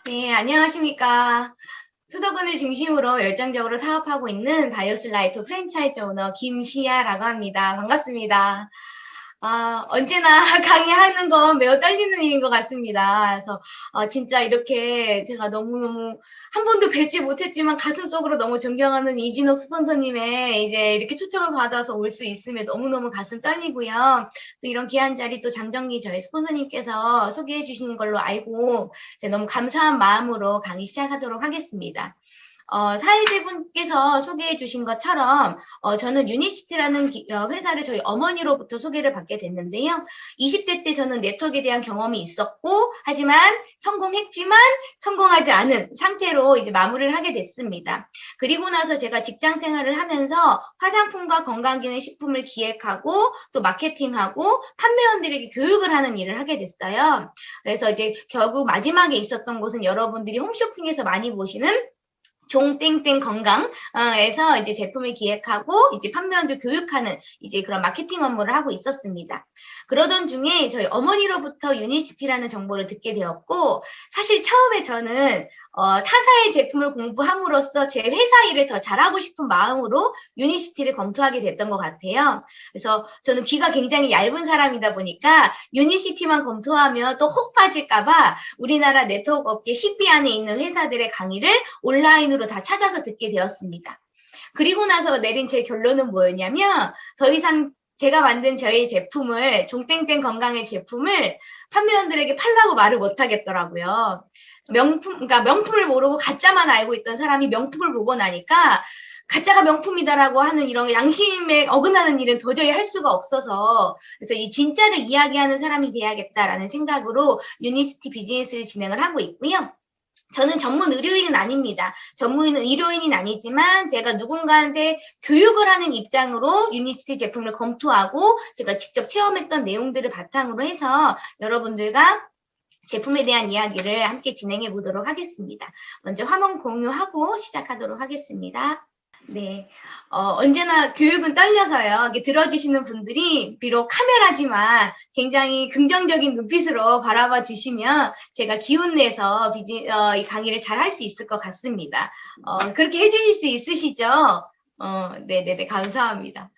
네, 안녕하십니까. 수도권을 중심으로 열정적으로 사업하고 있는 바이오스 라이프 프랜차이즈 오너 김시아라고 합니다. 반갑습니다. 언제나 강의하는 건 매우 떨리는 일인 것 같습니다. 그래서 진짜 이렇게 제가 너무너무 한 번도 뵙지 못했지만 가슴속으로 너무 존경하는 이진옥 스폰서님의 이제 이렇게 초청을 받아서 올 수 있으면 너무너무 가슴 떨리고요. 또 이런 귀한 자리 또 장정기 저희 스폰서님께서 소개해 주시는 걸로 알고 너무 감사한 마음으로 강의 시작하도록 하겠습니다. 사회자분께서 소개해 주신 것처럼 저는 유니시티라는 회사를 저희 어머니로부터 소개를 받게 됐는데요. 20대 때 저는 네트워크에 대한 경험이 있었고 하지만 성공했지만 성공하지 않은 상태로 이제 마무리를 하게 됐습니다. 그리고 나서 제가 직장 생활을 하면서 화장품과 건강기능식품을 기획하고 또 마케팅하고 판매원들에게 교육을 하는 일을 하게 됐어요. 그래서 이제 결국 마지막에 있었던 곳은 여러분들이 홈쇼핑에서 많이 보시는 종땡땡 건강에서 이제 제품을 기획하고 이제 판매원들 교육하는 이제 그런 마케팅 업무를 하고 있었습니다. 그러던 중에 저희 어머니로부터 유니시티라는 정보를 듣게 되었고, 사실 처음에 저는 타사의 제품을 공부함으로써 제 회사 일을 더 잘하고 싶은 마음으로 유니시티를 검토하게 됐던 것 같아요. 그래서 저는 귀가 굉장히 얇은 사람이다 보니까 유니시티만 검토하면 또 혹 빠질까봐 우리나라 네트워크 업계 10위 안에 있는 회사들의 강의를 온라인으로 다 찾아서 듣게 되었습니다. 그리고 나서 내린 제 결론은 뭐였냐면 더 이상 제가 만든 저희 제품을 종땡땡 건강의 제품을 판매원들에게 팔라고 말을 못 하겠더라고요. 그러니까 명품을 모르고 가짜만 알고 있던 사람이 명품을 보고 나니까 가짜가 명품이다라고 하는 이런 양심에 어긋나는 일은 도저히 할 수가 없어서 그래서 이 진짜를 이야기하는 사람이 돼야겠다라는 생각으로 유니시티 비즈니스를 진행을 하고 있고요. 저는 전문 의료인은 아닙니다. 전문 의료인은 아니지만 제가 누군가한테 교육을 하는 입장으로 유니티 제품을 검토하고 제가 직접 체험했던 내용들을 바탕으로 해서 여러분들과 제품에 대한 이야기를 함께 진행해 보도록 하겠습니다. 먼저 화면 공유하고 시작하도록 하겠습니다. 네, 언제나 교육은 떨려서요. 이렇게 들어주시는 분들이 비록 카메라지만 굉장히 긍정적인 눈빛으로 바라봐 주시면 제가 기운 내서 이 강의를 잘 할 수 있을 것 같습니다. 그렇게 해주실 수 있으시죠? 네네네, 감사합니다.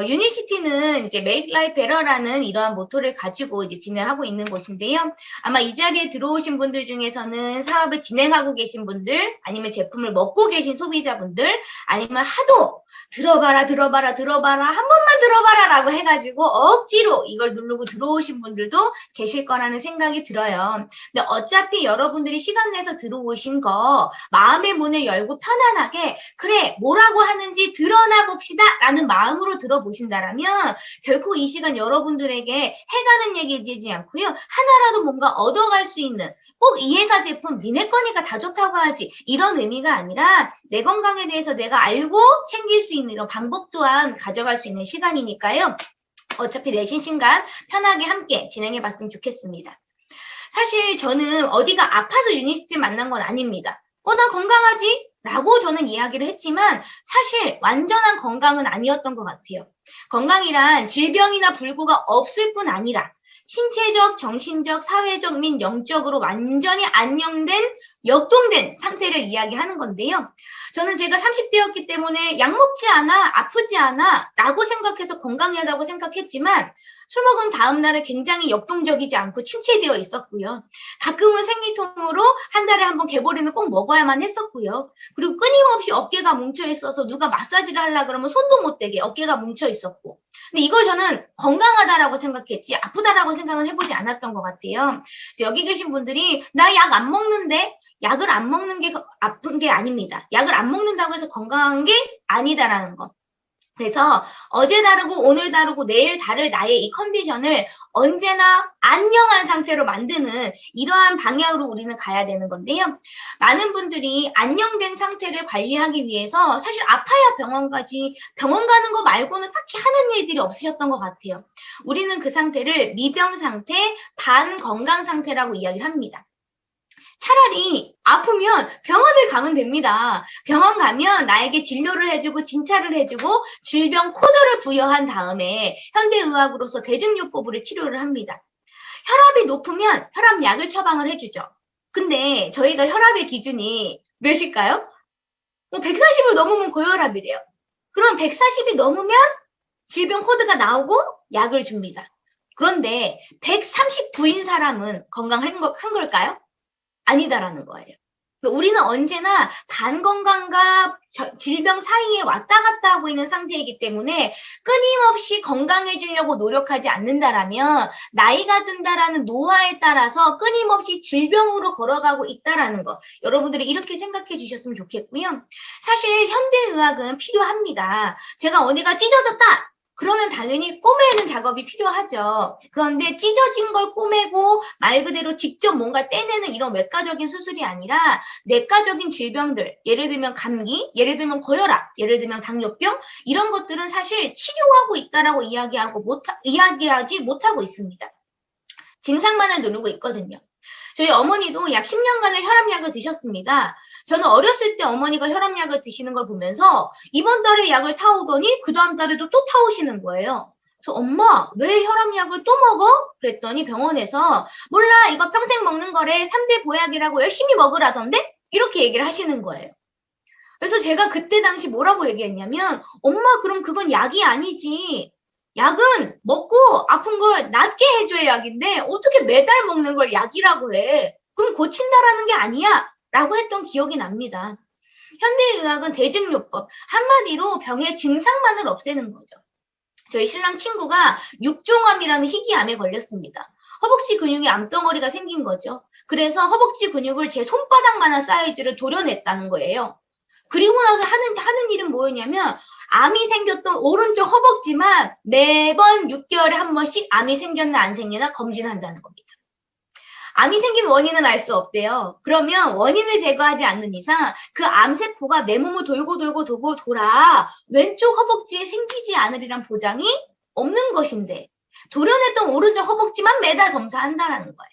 유니시티는 이제 Make Life Better라는 이러한 모토를 가지고 이제 진행하고 있는 곳인데요. 아마 이 자리에 들어오신 분들 중에서는 사업을 진행하고 계신 분들, 아니면 제품을 먹고 계신 소비자분들, 아니면 하도 들어봐라, 한 번만 들어봐라 라고 해가지고 억지로 이걸 누르고 들어오신 분들도 계실 거라는 생각이 들어요. 근데 어차피 여러분들이 시간 내서 들어오신 거 마음의 문을 열고 편안하게 그래, 뭐라고 하는지 드러나 봅시다 라는 마음으로 들어보신다라면 결코 이 시간 여러분들에게 해가는 얘기 되지 않고요. 하나라도 뭔가 얻어갈 수 있는 꼭 이 회사 제품 니네 거니까 다 좋다고 하지 이런 의미가 아니라 내 건강에 대해서 내가 알고 챙길 수 있는 이런 방법 또한 가져갈 수 있는 시간이니까요. 어차피 내신 시간 편하게 함께 진행해 봤으면 좋겠습니다. 사실 저는 어디가 아파서 유니시티를 만난 건 아닙니다. 나 건강하지? 라고 저는 이야기를 했지만 사실 완전한 건강은 아니었던 것 같아요. 건강이란 질병이나 불구가 없을 뿐 아니라 신체적, 정신적, 사회적 및 영적으로 완전히 안녕된, 역동된 상태를 이야기하는 건데요. 저는 제가 30대였기 때문에 약 먹지 않아, 아프지 않아 라고 생각해서 건강하다고 생각했지만 술 먹은 다음 날은 굉장히 역동적이지 않고 침체되어 있었고요. 가끔은 생리통으로 한 달에 한 번 개보리는 꼭 먹어야만 했었고요. 그리고 끊임없이 어깨가 뭉쳐 있어서 누가 마사지를 하려 그러면 손도 못 대게 어깨가 뭉쳐 있었고. 근데 이걸 저는 건강하다라고 생각했지 아프다라고 생각은 해보지 않았던 것 같아요. 여기 계신 분들이 나 약 안 먹는데 약을 안 먹는 게 아픈 게 아닙니다. 약을 안 먹는다고 해서 건강한 게 아니다라는 거. 그래서 어제 다르고 오늘 다르고 내일 다를 나의 이 컨디션을 언제나 안녕한 상태로 만드는 이러한 방향으로 우리는 가야 되는 건데요. 많은 분들이 안녕된 상태를 관리하기 위해서 사실 아파야 병원 가는 거 말고는 딱히 하는 일들이 없으셨던 것 같아요. 우리는 그 상태를 미병 상태, 반건강 상태라고 이야기를 합니다. 차라리 아프면 병원을 가면 됩니다. 병원 가면 나에게 진료를 해주고 진찰을 해주고 질병 코드를 부여한 다음에 현대의학으로서 대증요법으로 치료를 합니다. 혈압이 높으면 혈압약을 처방을 해주죠. 근데 저희가 혈압의 기준이 몇일까요? 140을 넘으면 고혈압이래요. 그럼 140이 넘으면 질병 코드가 나오고 약을 줍니다. 그런데 139인 사람은 건강한 걸까요? 아니다라는 거예요. 우리는 언제나 반건강과 질병 사이에 왔다 갔다 하고 있는 상태이기 때문에 끊임없이 건강해지려고 노력하지 않는다라면 나이가 든다라는 노화에 따라서 끊임없이 질병으로 걸어가고 있다라는 거. 여러분들이 이렇게 생각해 주셨으면 좋겠고요. 사실 현대의학은 필요합니다. 제가 어디가 찢어졌다! 그러면 당연히 꼬매는 작업이 필요하죠. 그런데 찢어진 걸 꼬매고 말 그대로 직접 뭔가 떼내는 이런 외과적인 수술이 아니라 내과적인 질병들, 예를 들면 감기, 예를 들면 고혈압, 예를 들면 당뇨병 이런 것들은 사실 치료하고 있다라고 이야기하지 못하고 있습니다. 증상만을 누르고 있거든요. 저희 어머니도 약 10년간의 혈압약을 드셨습니다. 저는 어렸을 때 어머니가 혈압약을 드시는 걸 보면서 이번 달에 약을 타오더니 그 다음 달에도 또 타오시는 거예요. 그래서 엄마 왜 혈압약을 또 먹어? 그랬더니 병원에서 몰라 이거 평생 먹는 거래 3대 보약이라고 열심히 먹으라던데? 이렇게 얘기를 하시는 거예요. 그래서 제가 그때 당시 뭐라고 얘기했냐면 엄마 그럼 그건 약이 아니지. 약은 먹고 아픈 걸 낫게 해줘야 약인데 어떻게 매달 먹는 걸 약이라고 해. 그럼 고친다라는 게 아니야. 라고 했던 기억이 납니다. 현대의학은 대증요법. 한마디로 병의 증상만을 없애는 거죠. 저희 신랑 친구가 육종암이라는 희귀암에 걸렸습니다. 허벅지 근육에 암덩어리가 생긴 거죠. 그래서 허벅지 근육을 제 손바닥만한 사이즈를 도려냈다는 거예요. 그리고 나서 하는 일은 뭐였냐면 암이 생겼던 오른쪽 허벅지만 매번 6개월에 한 번씩 암이 생겼나 안 생겼나 검진한다는 겁니다. 암이 생긴 원인은 알 수 없대요. 그러면 원인을 제거하지 않는 이상 그 암세포가 내 몸을 돌고 돌아 왼쪽 허벅지에 생기지 않으리란 보장이 없는 것인데 도려냈던 오른쪽 허벅지만 매달 검사한다는 거예요.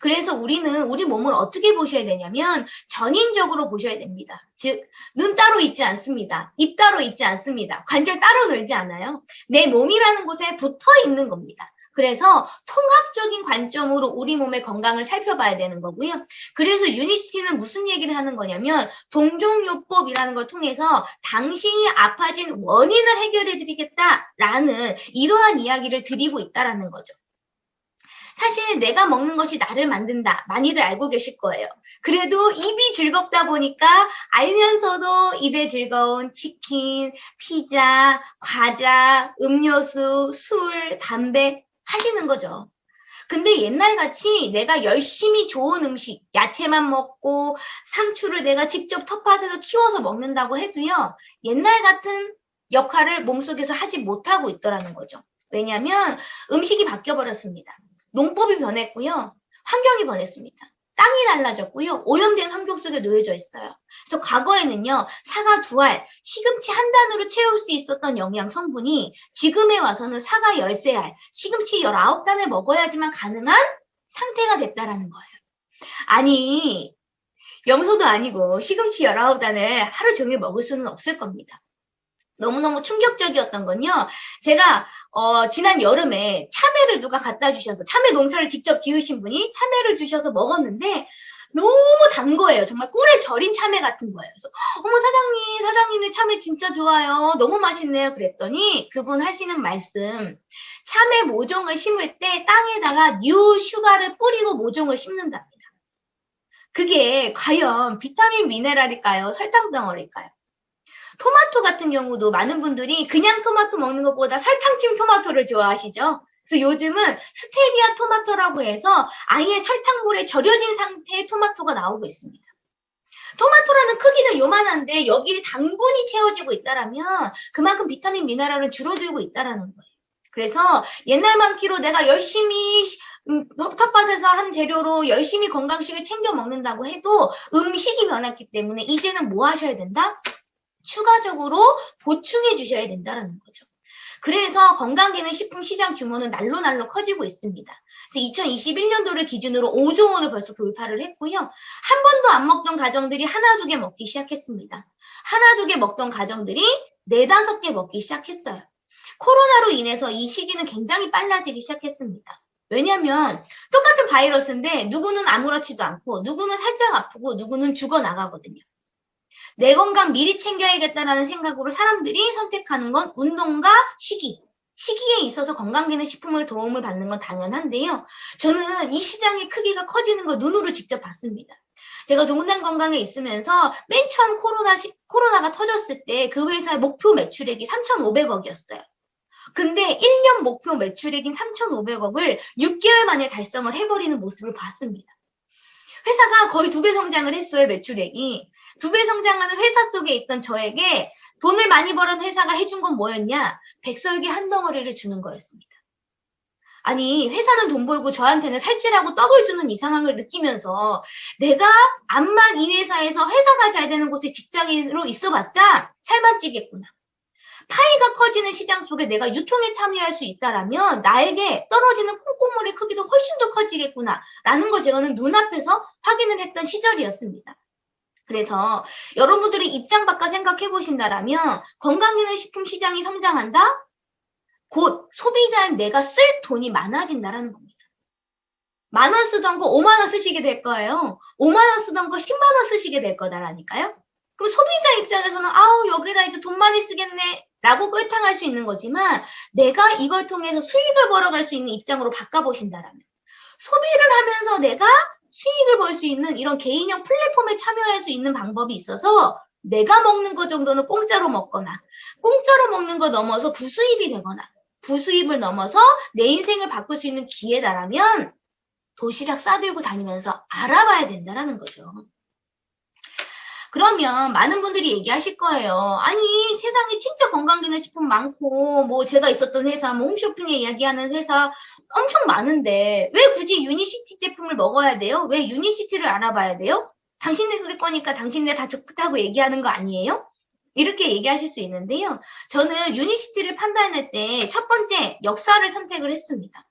그래서 우리는 우리 몸을 어떻게 보셔야 되냐면 전인적으로 보셔야 됩니다. 즉, 눈 따로 있지 않습니다. 입 따로 있지 않습니다. 관절 따로 놀지 않아요. 내 몸이라는 곳에 붙어 있는 겁니다. 그래서 통합적인 관점으로 우리 몸의 건강을 살펴봐야 되는 거고요. 그래서 유니시티는 무슨 얘기를 하는 거냐면 동종요법이라는 걸 통해서 당신이 아파진 원인을 해결해 드리겠다라는 이러한 이야기를 드리고 있다라는 거죠. 사실 내가 먹는 것이 나를 만든다. 많이들 알고 계실 거예요. 그래도 입이 즐겁다 보니까 알면서도 입에 즐거운 치킨, 피자, 과자, 음료수, 술, 담배 하시는 거죠. 근데 옛날같이 내가 열심히 좋은 음식, 야채만 먹고 상추를 내가 직접 텃밭에서 키워서 먹는다고 해도요. 옛날 같은 역할을 몸속에서 하지 못하고 있더라는 거죠. 왜냐하면 음식이 바뀌어버렸습니다. 농법이 변했고요. 환경이 변했습니다. 땅이 달라졌고요. 오염된 환경 속에 놓여져 있어요. 그래서 과거에는요. 사과 2알, 시금치 한 단으로 채울 수 있었던 영양 성분이 지금에 와서는 사과 13알, 시금치 19단을 먹어야지만 가능한 상태가 됐다라는 거예요. 아니, 염소도 아니고 시금치 19단을 하루 종일 먹을 수는 없을 겁니다. 너무너무 충격적이었던 건요. 제가 지난 여름에 참외를 누가 갖다 주셔서 참외 농사를 직접 지으신 분이 참외를 주셔서 먹었는데 너무 단 거예요. 정말 꿀에 절인 참외 같은 거예요. 그래서 어머 사장님의 참외 진짜 좋아요. 너무 맛있네요. 그랬더니 그분 하시는 말씀 참외 모종을 심을 때 땅에다가 뉴 슈가를 뿌리고 모종을 심는답니다. 그게 과연 비타민 미네랄일까요? 설탕 덩어리일까요? 토마토 같은 경우도 많은 분들이 그냥 토마토 먹는 것보다 설탕찜 토마토를 좋아하시죠. 그래서 요즘은 스테비아 토마토라고 해서 아예 설탕물에 절여진 상태의 토마토가 나오고 있습니다. 토마토라는 크기는 요만한데 여기에 당분이 채워지고 있다라면 그만큼 비타민 미네랄은 줄어들고 있다라는 거예요. 그래서 옛날만키로 내가 열심히 텃밭에서 한 재료로 열심히 건강식을 챙겨 먹는다고 해도 음식이 변했기 때문에 이제는 뭐 하셔야 된다? 추가적으로 보충해 주셔야 된다는 거죠. 그래서 건강기능식품 시장 규모는 날로 커지고 있습니다. 그래서 2021년도를 기준으로 5조 원을 벌써 돌파를 했고요. 한 번도 안 먹던 가정들이 하나, 두 개 먹기 시작했습니다. 하나, 두 개 먹던 가정들이 4, 5개 먹기 시작했어요. 코로나로 인해서 이 시기는 굉장히 빨라지기 시작했습니다. 왜냐면 똑같은 바이러스인데 누구는 아무렇지도 않고 누구는 살짝 아프고 누구는 죽어나가거든요. 내 건강 미리 챙겨야겠다라는 생각으로 사람들이 선택하는 건 운동과 식이. 시기에 있어서 건강기능식품을 도움을 받는 건 당연한데요. 저는 이 시장의 크기가 커지는 걸 눈으로 직접 봤습니다. 제가 종근당 건강에 있으면서 맨 처음 코로나가 터졌을 때 그 회사의 목표 매출액이 3,500억이었어요. 근데 1년 목표 매출액인 3,500억을 6개월 만에 달성을 해버리는 모습을 봤습니다. 회사가 거의 2배 성장을 했어요, 매출액이. 2배 성장하는 회사 속에 있던 저에게 돈을 많이 버는 회사가 해준 건 뭐였냐? 백설기 한 덩어리를 주는 거였습니다. 아니, 회사는 돈 벌고 저한테는 살찌라고 떡을 주는 이 상황을 느끼면서 내가 암만 이 회사에서 회사가 잘 되는 곳에 직장인으로 있어봤자 살만 찌겠구나. 파이가 커지는 시장 속에 내가 유통에 참여할 수 있다라면 나에게 떨어지는 콩고물의 크기도 훨씬 더 커지겠구나 라는 걸 제가는 눈앞에서 확인을 했던 시절이었습니다. 그래서 여러분들이 입장 바꿔 생각해 보신다라면 건강기능식품 시장이 성장한다? 곧 소비자인 내가 쓸 돈이 많아진다라는 겁니다. 10,000원 쓰던 거 50,000원 쓰시게 될 거예요. 50,000원 쓰던 거 100,000원 쓰시게 될 거다라니까요. 그럼 소비자 입장에서는 아우 여기다 이제 돈 많이 쓰겠네 라고 꿀탕할 수 있는 거지만 내가 이걸 통해서 수익을 벌어갈 수 있는 입장으로 바꿔보신다라면 소비를 하면서 내가 수익을 벌 수 있는 이런 개인형 플랫폼에 참여할 수 있는 방법이 있어서 내가 먹는 것 정도는 공짜로 먹거나 공짜로 먹는 걸 넘어서 부수입이 되거나 부수입을 넘어서 내 인생을 바꿀 수 있는 기회다라면 도시락 싸들고 다니면서 알아봐야 된다는 거죠. 그러면 많은 분들이 얘기하실 거예요. 아니 세상에 진짜 건강기능식품 많고 뭐 제가 있었던 회사 뭐 홈쇼핑에 이야기하는 회사 엄청 많은데 왜 굳이 유니시티 제품을 먹어야 돼요? 왜 유니시티를 알아봐야 돼요? 당신네 거니까 당신네 다 좋다고 얘기하는 거 아니에요? 이렇게 얘기하실 수 있는데요. 저는 유니시티를 판단할 때 첫 번째 역사를 선택을 했습니다.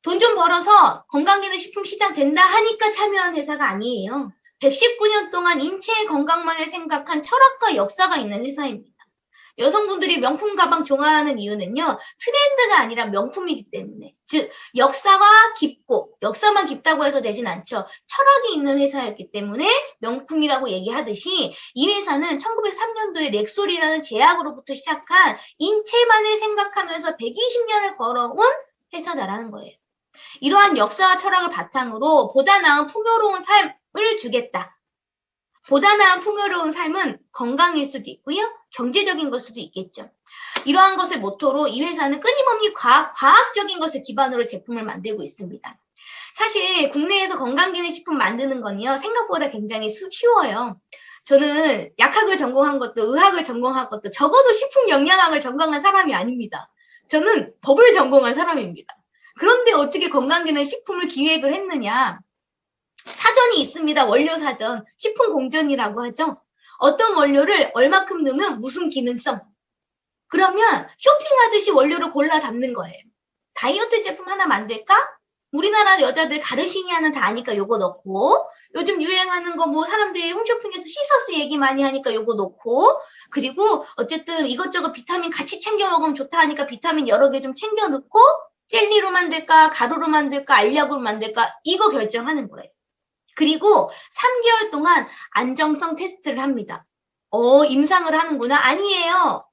돈 좀 벌어서 건강기능식품 시장 된다 하니까 참여한 회사가 아니에요. 119년 동안 인체의 건강만을 생각한 철학과 역사가 있는 회사입니다. 여성분들이 명품 가방 좋아하는 이유는요. 트렌드가 아니라 명품이기 때문에. 즉 역사가 깊고 역사만 깊다고 해서 되진 않죠. 철학이 있는 회사였기 때문에 명품이라고 얘기하듯이 이 회사는 1903년도에 렉솔이라는 제약으로부터 시작한 인체만을 생각하면서 120년을 걸어온 회사다라는 거예요. 이러한 역사와 철학을 바탕으로 보다 나은 풍요로운 삶을 주겠다. 보다 나은 풍요로운 삶은 건강일 수도 있고요. 경제적인 걸 수도 있겠죠. 이러한 것을 모토로 이 회사는 끊임없이 과학적인 것을 기반으로 제품을 만들고 있습니다. 사실 국내에서 건강기능식품 만드는 건요. 생각보다 굉장히 쉬워요. 저는 약학을 전공한 것도 의학을 전공한 것도 적어도 식품영양학을 전공한 사람이 아닙니다. 저는 법을 전공한 사람입니다. 그런데 어떻게 건강기능식품을 기획을 했느냐. 사전이 있습니다. 원료사전. 식품공전이라고 하죠. 어떤 원료를 얼마큼 넣으면 무슨 기능성. 그러면 쇼핑하듯이 원료를 골라 담는 거예요. 다이어트 제품 하나 만들까? 우리나라 여자들 가르시니아는 다 아니까 요거 넣고 요즘 유행하는 거 뭐 사람들이 홈쇼핑에서 시서스 얘기 많이 하니까 요거 넣고 그리고 어쨌든 이것저것 비타민 같이 챙겨 먹으면 좋다 하니까 비타민 여러 개 좀 챙겨 넣고 젤리로 만들까 가루로 만들까 알약으로 만들까 이거 결정하는 거예요. 그리고 3개월 동안 안정성 테스트를 합니다. 임상을 하는구나. 아니에요.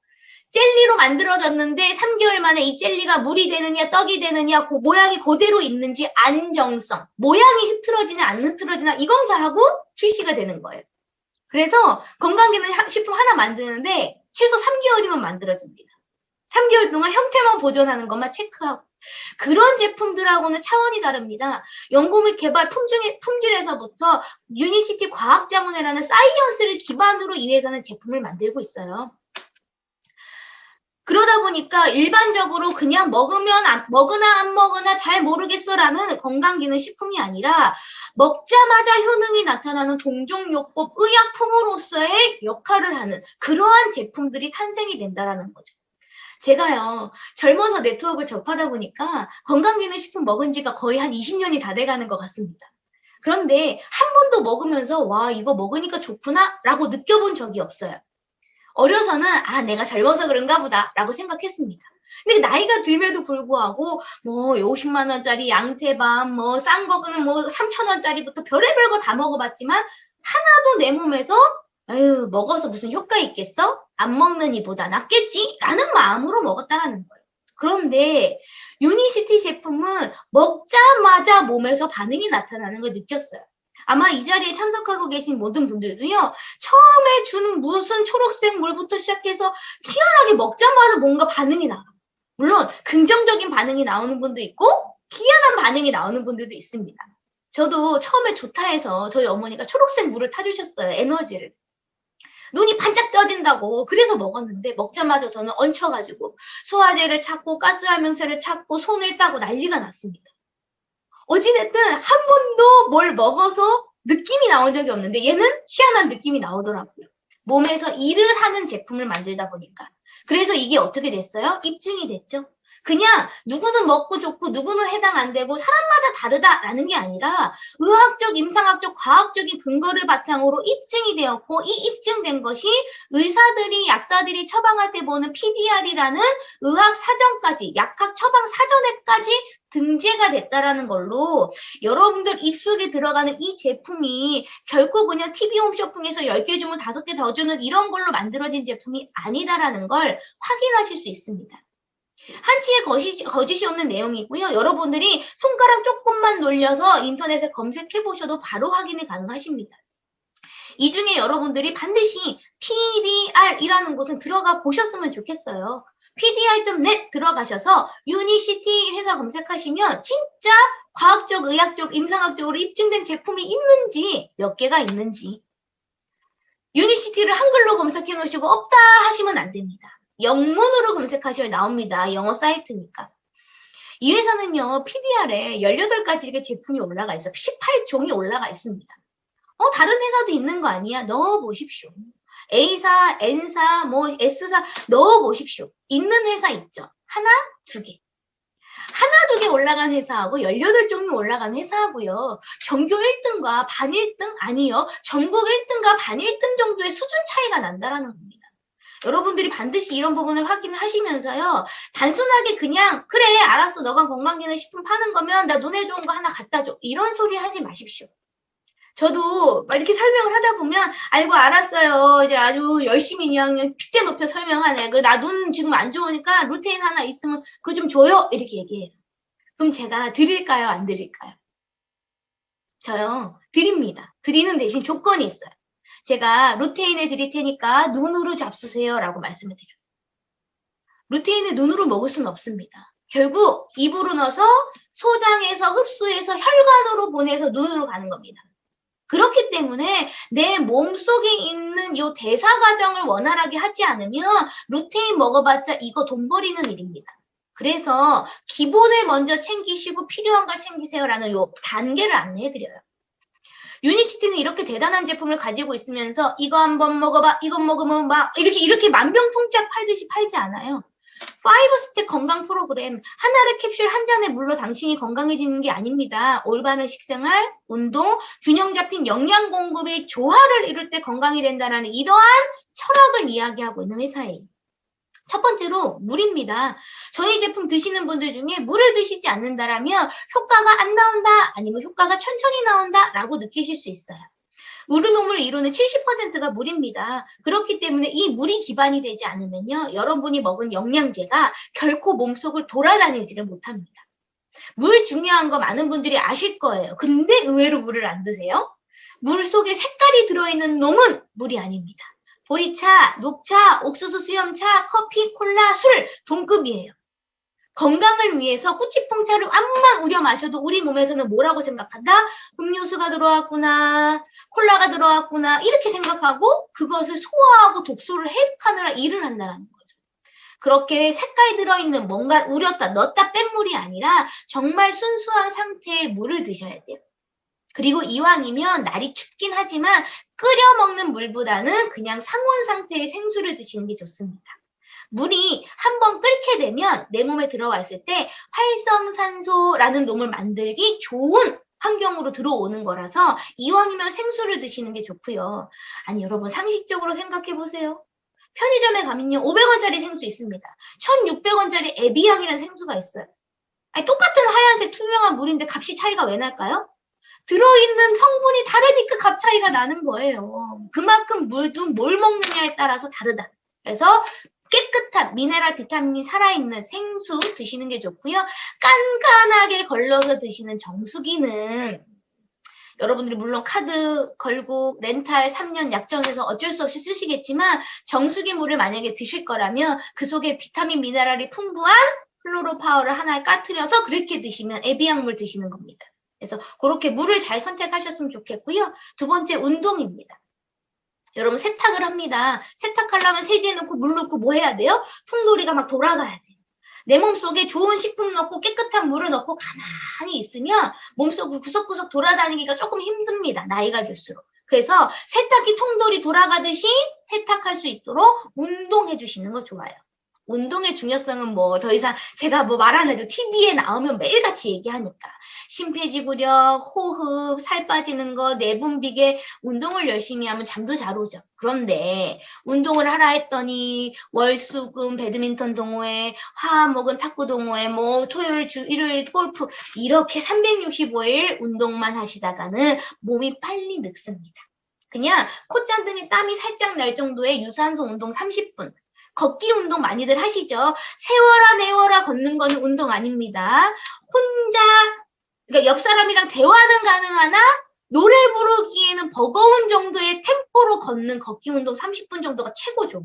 젤리로 만들어졌는데 3개월 만에 이 젤리가 물이 되느냐 떡이 되느냐 모양이 그대로 있는지 안정성. 모양이 흐트러지냐 안 흐트러지냐 이 검사하고 출시가 되는 거예요. 그래서 건강기능식품 하나 만드는데 최소 3개월이면 만들어집니다. 3개월 동안 형태만 보존하는 것만 체크하고 그런 제품들하고는 차원이 다릅니다. 연구 및 개발 품질에서부터 유니시티 과학자문회라는 사이언스를 기반으로 이 회사는 제품을 만들고 있어요. 그러다 보니까 일반적으로 그냥 먹으나 안 먹으나 잘 모르겠어라는 건강기능식품이 아니라 먹자마자 효능이 나타나는 동종요법 의약품으로서의 역할을 하는 그러한 제품들이 탄생이 된다는 거죠. 제가요, 젊어서 네트워크를 접하다 보니까 건강기능식품 먹은 지가 거의 한 20년이 다 돼가는 것 같습니다. 그런데 한 번도 먹으면서 와, 이거 먹으니까 좋구나 라고 느껴본 적이 없어요. 어려서는 내가 젊어서 그런가 보다 라고 생각했습니다. 근데 나이가 들면도 불구하고 뭐 50만 원짜리 양태밥 뭐 싼 거는 뭐 3천 원짜리부터 별의별 거 다 먹어봤지만 하나도 내 몸에서 아유 먹어서 무슨 효과 있겠어? 안 먹는 이보다 낫겠지? 라는 마음으로 먹었다라는 거예요. 그런데 유니시티 제품은 먹자마자 몸에서 반응이 나타나는 걸 느꼈어요. 아마 이 자리에 참석하고 계신 모든 분들도요. 처음에 준 무슨 초록색 물부터 시작해서 희한하게 먹자마자 뭔가 반응이 나와요. 물론 긍정적인 반응이 나오는 분도 있고 희한한 반응이 나오는 분들도 있습니다. 저도 처음에 좋다 해서 저희 어머니가 초록색 물을 타주셨어요. 에너지를. 눈이 반짝 떠진다고 그래서 먹었는데 먹자마자 저는 얹혀가지고 소화제를 찾고 가스화명제를 찾고 손을 따고 난리가 났습니다. 어찌됐든 한 번도 뭘 먹어서 느낌이 나온 적이 없는데 얘는 희한한 느낌이 나오더라고요. 몸에서 일을 하는 제품을 만들다 보니까. 그래서 이게 어떻게 됐어요? 입증이 됐죠. 그냥 누구는 먹고 좋고 누구는 해당 안 되고 사람마다 다르다라는 게 아니라 의학적, 임상학적, 과학적인 근거를 바탕으로 입증이 되었고 이 입증된 것이 의사들이 약사들이 처방할 때 보는 PDR이라는 의학 사전까지 약학 처방 사전에까지 등재가 됐다라는 걸로 여러분들 입속에 들어가는 이 제품이 결코 그냥 TV 홈쇼핑에서 10개 주면 5개 더 주는 이런 걸로 만들어진 제품이 아니다라는 걸 확인하실 수 있습니다. 한치의 거짓이 없는 내용이고요. 여러분들이 손가락 조금만 놀려서 인터넷에 검색해 보셔도 바로 확인이 가능하십니다. 이 중에 여러분들이 반드시 PDR이라는 곳은 들어가 보셨으면 좋겠어요. PDR.net 들어가셔서 유니시티 회사 검색하시면 진짜 과학적, 의학적, 임상학적으로 입증된 제품이 있는지 몇 개가 있는지 유니시티를 한글로 검색해 놓으시고 없다 하시면 안 됩니다. 영문으로 검색하셔야 나옵니다. 영어 사이트니까. 이 회사는요. PDR에 18가지의 제품이 올라가 있어요. 18종이 올라가 있습니다. 다른 회사도 있는 거 아니야? 넣어보십시오. A사, N사, 뭐 S사 넣어보십시오. 있는 회사 있죠. 하나, 두 개. 하나, 두 개 올라간 회사하고 18종이 올라간 회사하고요. 전교 1등과 반 1등? 아니요. 전국 1등과 반 1등 정도의 수준 차이가 난다라는 겁니다. 여러분들이 반드시 이런 부분을 확인하시면서요. 단순하게 그냥 그래 알았어 너가 건강기능식품 파는 거면 나 눈에 좋은 거 하나 갖다 줘. 이런 소리 하지 마십시오. 저도 막 이렇게 설명을 하다 보면 아이고 알았어요. 이제 아주 열심히 그냥 핏대 높여 설명하네. 나 눈 지금 안 좋으니까 루테인 하나 있으면 그거 좀 줘요. 이렇게 얘기해요. 그럼 제가 드릴까요? 안 드릴까요? 저요. 드립니다. 드리는 대신 조건이 있어요. 제가 루테인을 드릴 테니까 눈으로 잡수세요 라고 말씀을 드려요. 루테인을 눈으로 먹을 수는 없습니다. 결국 입으로 넣어서 소장에서 흡수해서 혈관으로 보내서 눈으로 가는 겁니다. 그렇기 때문에 내 몸속에 있는 요 대사 과정을 원활하게 하지 않으면 루테인 먹어봤자 이거 돈 버리는 일입니다. 그래서 기본을 먼저 챙기시고 필요한 걸 챙기세요라는 요 단계를 안내해드려요. 유니시티는 이렇게 대단한 제품을 가지고 있으면서 이거 한번 먹어봐, 이거 먹으면 막 이렇게 만병통치약 팔듯이 팔지 않아요. 5스텝 건강 프로그램, 하나의 캡슐 한 잔의 물로 당신이 건강해지는 게 아닙니다. 올바른 식생활, 운동, 균형 잡힌 영양 공급의 조화를 이룰 때 건강이 된다는 이러한 철학을 이야기하고 있는 회사예요. 첫 번째로 물입니다. 저희 제품 드시는 분들 중에 물을 드시지 않는다라면 효과가 안 나온다 아니면 효과가 천천히 나온다 라고 느끼실 수 있어요. 우리 몸을 이루는 70%가 물입니다. 그렇기 때문에 이 물이 기반이 되지 않으면요. 여러분이 먹은 영양제가 결코 몸속을 돌아다니지를 못합니다. 물 중요한 거 많은 분들이 아실 거예요. 근데 의외로 물을 안 드세요? 물 속에 색깔이 들어있는 놈은 물이 아닙니다. 보리차, 녹차, 옥수수 수염차, 커피, 콜라, 술 동급이에요. 건강을 위해서 꾸치뽕차를 암만 우려 마셔도 우리 몸에서는 뭐라고 생각한다? 음료수가 들어왔구나, 콜라가 들어왔구나 이렇게 생각하고 그것을 소화하고 독소를 해독하느라 일을 한다는 거죠. 그렇게 색깔 들어있는 뭔가를 우렸다 넣었다 뺀 물이 아니라 정말 순수한 상태의 물을 드셔야 돼요. 그리고 이왕이면 날이 춥긴 하지만 끓여 먹는 물보다는 그냥 상온 상태의 생수를 드시는 게 좋습니다. 물이 한번 끓게 되면 내 몸에 들어왔을 때 활성산소라는 놈을 만들기 좋은 환경으로 들어오는 거라서 이왕이면 생수를 드시는 게 좋고요. 아니 여러분 상식적으로 생각해 보세요. 편의점에 가면요, 500원짜리 생수 있습니다. 1,600원짜리 에비앙이라는 생수가 있어요. 아니, 똑같은 하얀색 투명한 물인데 값이 차이가 왜 날까요? 들어있는 성분이 다르니까 값 차이가 나는 거예요. 그만큼 물도 뭘 먹느냐에 따라서 다르다. 그래서 깨끗한 미네랄 비타민이 살아있는 생수 드시는 게 좋고요. 깐깐하게 걸러서 드시는 정수기는 여러분들이 물론 카드 걸고 렌탈 3년 약정해서 어쩔 수 없이 쓰시겠지만 정수기 물을 만약에 드실 거라면 그 속에 비타민 미네랄이 풍부한 플로로 파워를 하나에 까트려서 그렇게 드시면 에비앙물 드시는 겁니다. 그래서 그렇게 물을 잘 선택하셨으면 좋겠고요. 두 번째, 운동입니다. 여러분 세탁을 합니다. 세탁하려면 세제 넣고 물 넣고 뭐 해야 돼요? 통돌이가 막 돌아가야 돼요. 내 몸속에 좋은 식품 넣고 깨끗한 물을 넣고 가만히 있으면 몸속을 구석구석 돌아다니기가 조금 힘듭니다. 나이가 들수록. 그래서 세탁기 통돌이 돌아가듯이 세탁할 수 있도록 운동해 주시는 거 좋아요. 운동의 중요성은 뭐 더 이상 제가 뭐 말 안 해도 TV에 나오면 매일같이 얘기하니까 심폐지구력, 호흡, 살 빠지는 거, 내분비계 운동을 열심히 하면 잠도 잘 오죠. 그런데 운동을 하라 했더니 월수금 배드민턴 동호회, 화목은 탁구 동호회, 뭐 토요일, 일요일 골프 이렇게 365일 운동만 하시다가는 몸이 빨리 늙습니다. 그냥 콧잔등에 땀이 살짝 날 정도의 유산소 운동 30분. 걷기 운동 많이들 하시죠. 세워라 내워라 걷는 거는 운동 아닙니다. 혼자 그러니까 옆 사람이랑 대화는 가능하나 노래 부르기에는 버거운 정도의 템포로 걷는 걷기 운동 30분 정도가 최고죠.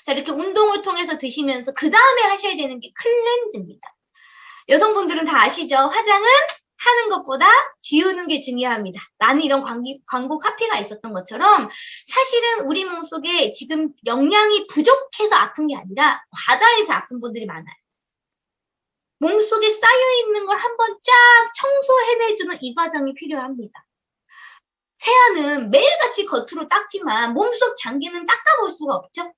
자, 이렇게 운동을 통해서 드시면서 그 다음에 하셔야 되는 게 클렌즈입니다. 여성분들은 다 아시죠? 화장은 하는 것보다 지우는 게 중요합니다. 라는 이런 광고 카피가 있었던 것처럼 사실은 우리 몸속에 지금 영양이 부족해서 아픈 게 아니라 과다해서 아픈 분들이 많아요. 몸속에 쌓여있는 걸 한번 쫙 청소해내주는 이 과정이 필요합니다. 세안은 매일같이 겉으로 닦지만 몸속 장기는 닦아볼 수가 없죠.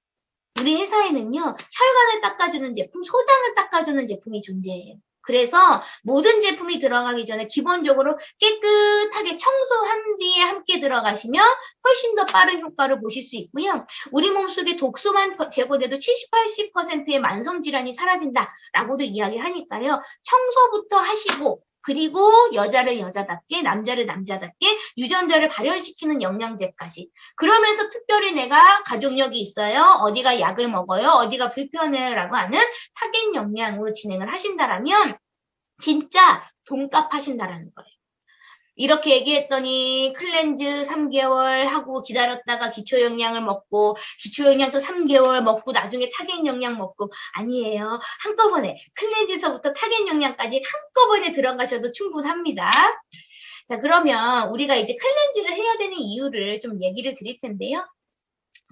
우리 회사에는요, 혈관을 닦아주는 제품, 소장을 닦아주는 제품이 존재해요. 그래서 모든 제품이 들어가기 전에 기본적으로 깨끗하게 청소한 뒤에 함께 들어가시면 훨씬 더 빠른 효과를 보실 수 있고요. 우리 몸속에 독소만 제거돼도 70, 80%의 만성질환이 사라진다라고도 이야기를 하니까요. 청소부터 하시고 그리고 여자를 여자답게 남자를 남자답게 유전자를 발현시키는 영양제까지. 그러면서 특별히 내가 가족력이 있어요. 어디가 약을 먹어요. 어디가 불편해요. 라고 하는 타겟 영양으로 진행을 하신다라면 진짜 돈값 하신다라는 거예요. 이렇게 얘기했더니 클렌즈 3개월 하고 기다렸다가 기초영양을 먹고 기초영양 또 3개월 먹고 나중에 타겟영양 먹고 아니에요. 한꺼번에 클렌즈서부터 타겟영양까지 한꺼번에 들어가셔도 충분합니다. 자, 그러면 우리가 이제 클렌즈를 해야 되는 이유를 좀 얘기를 드릴 텐데요.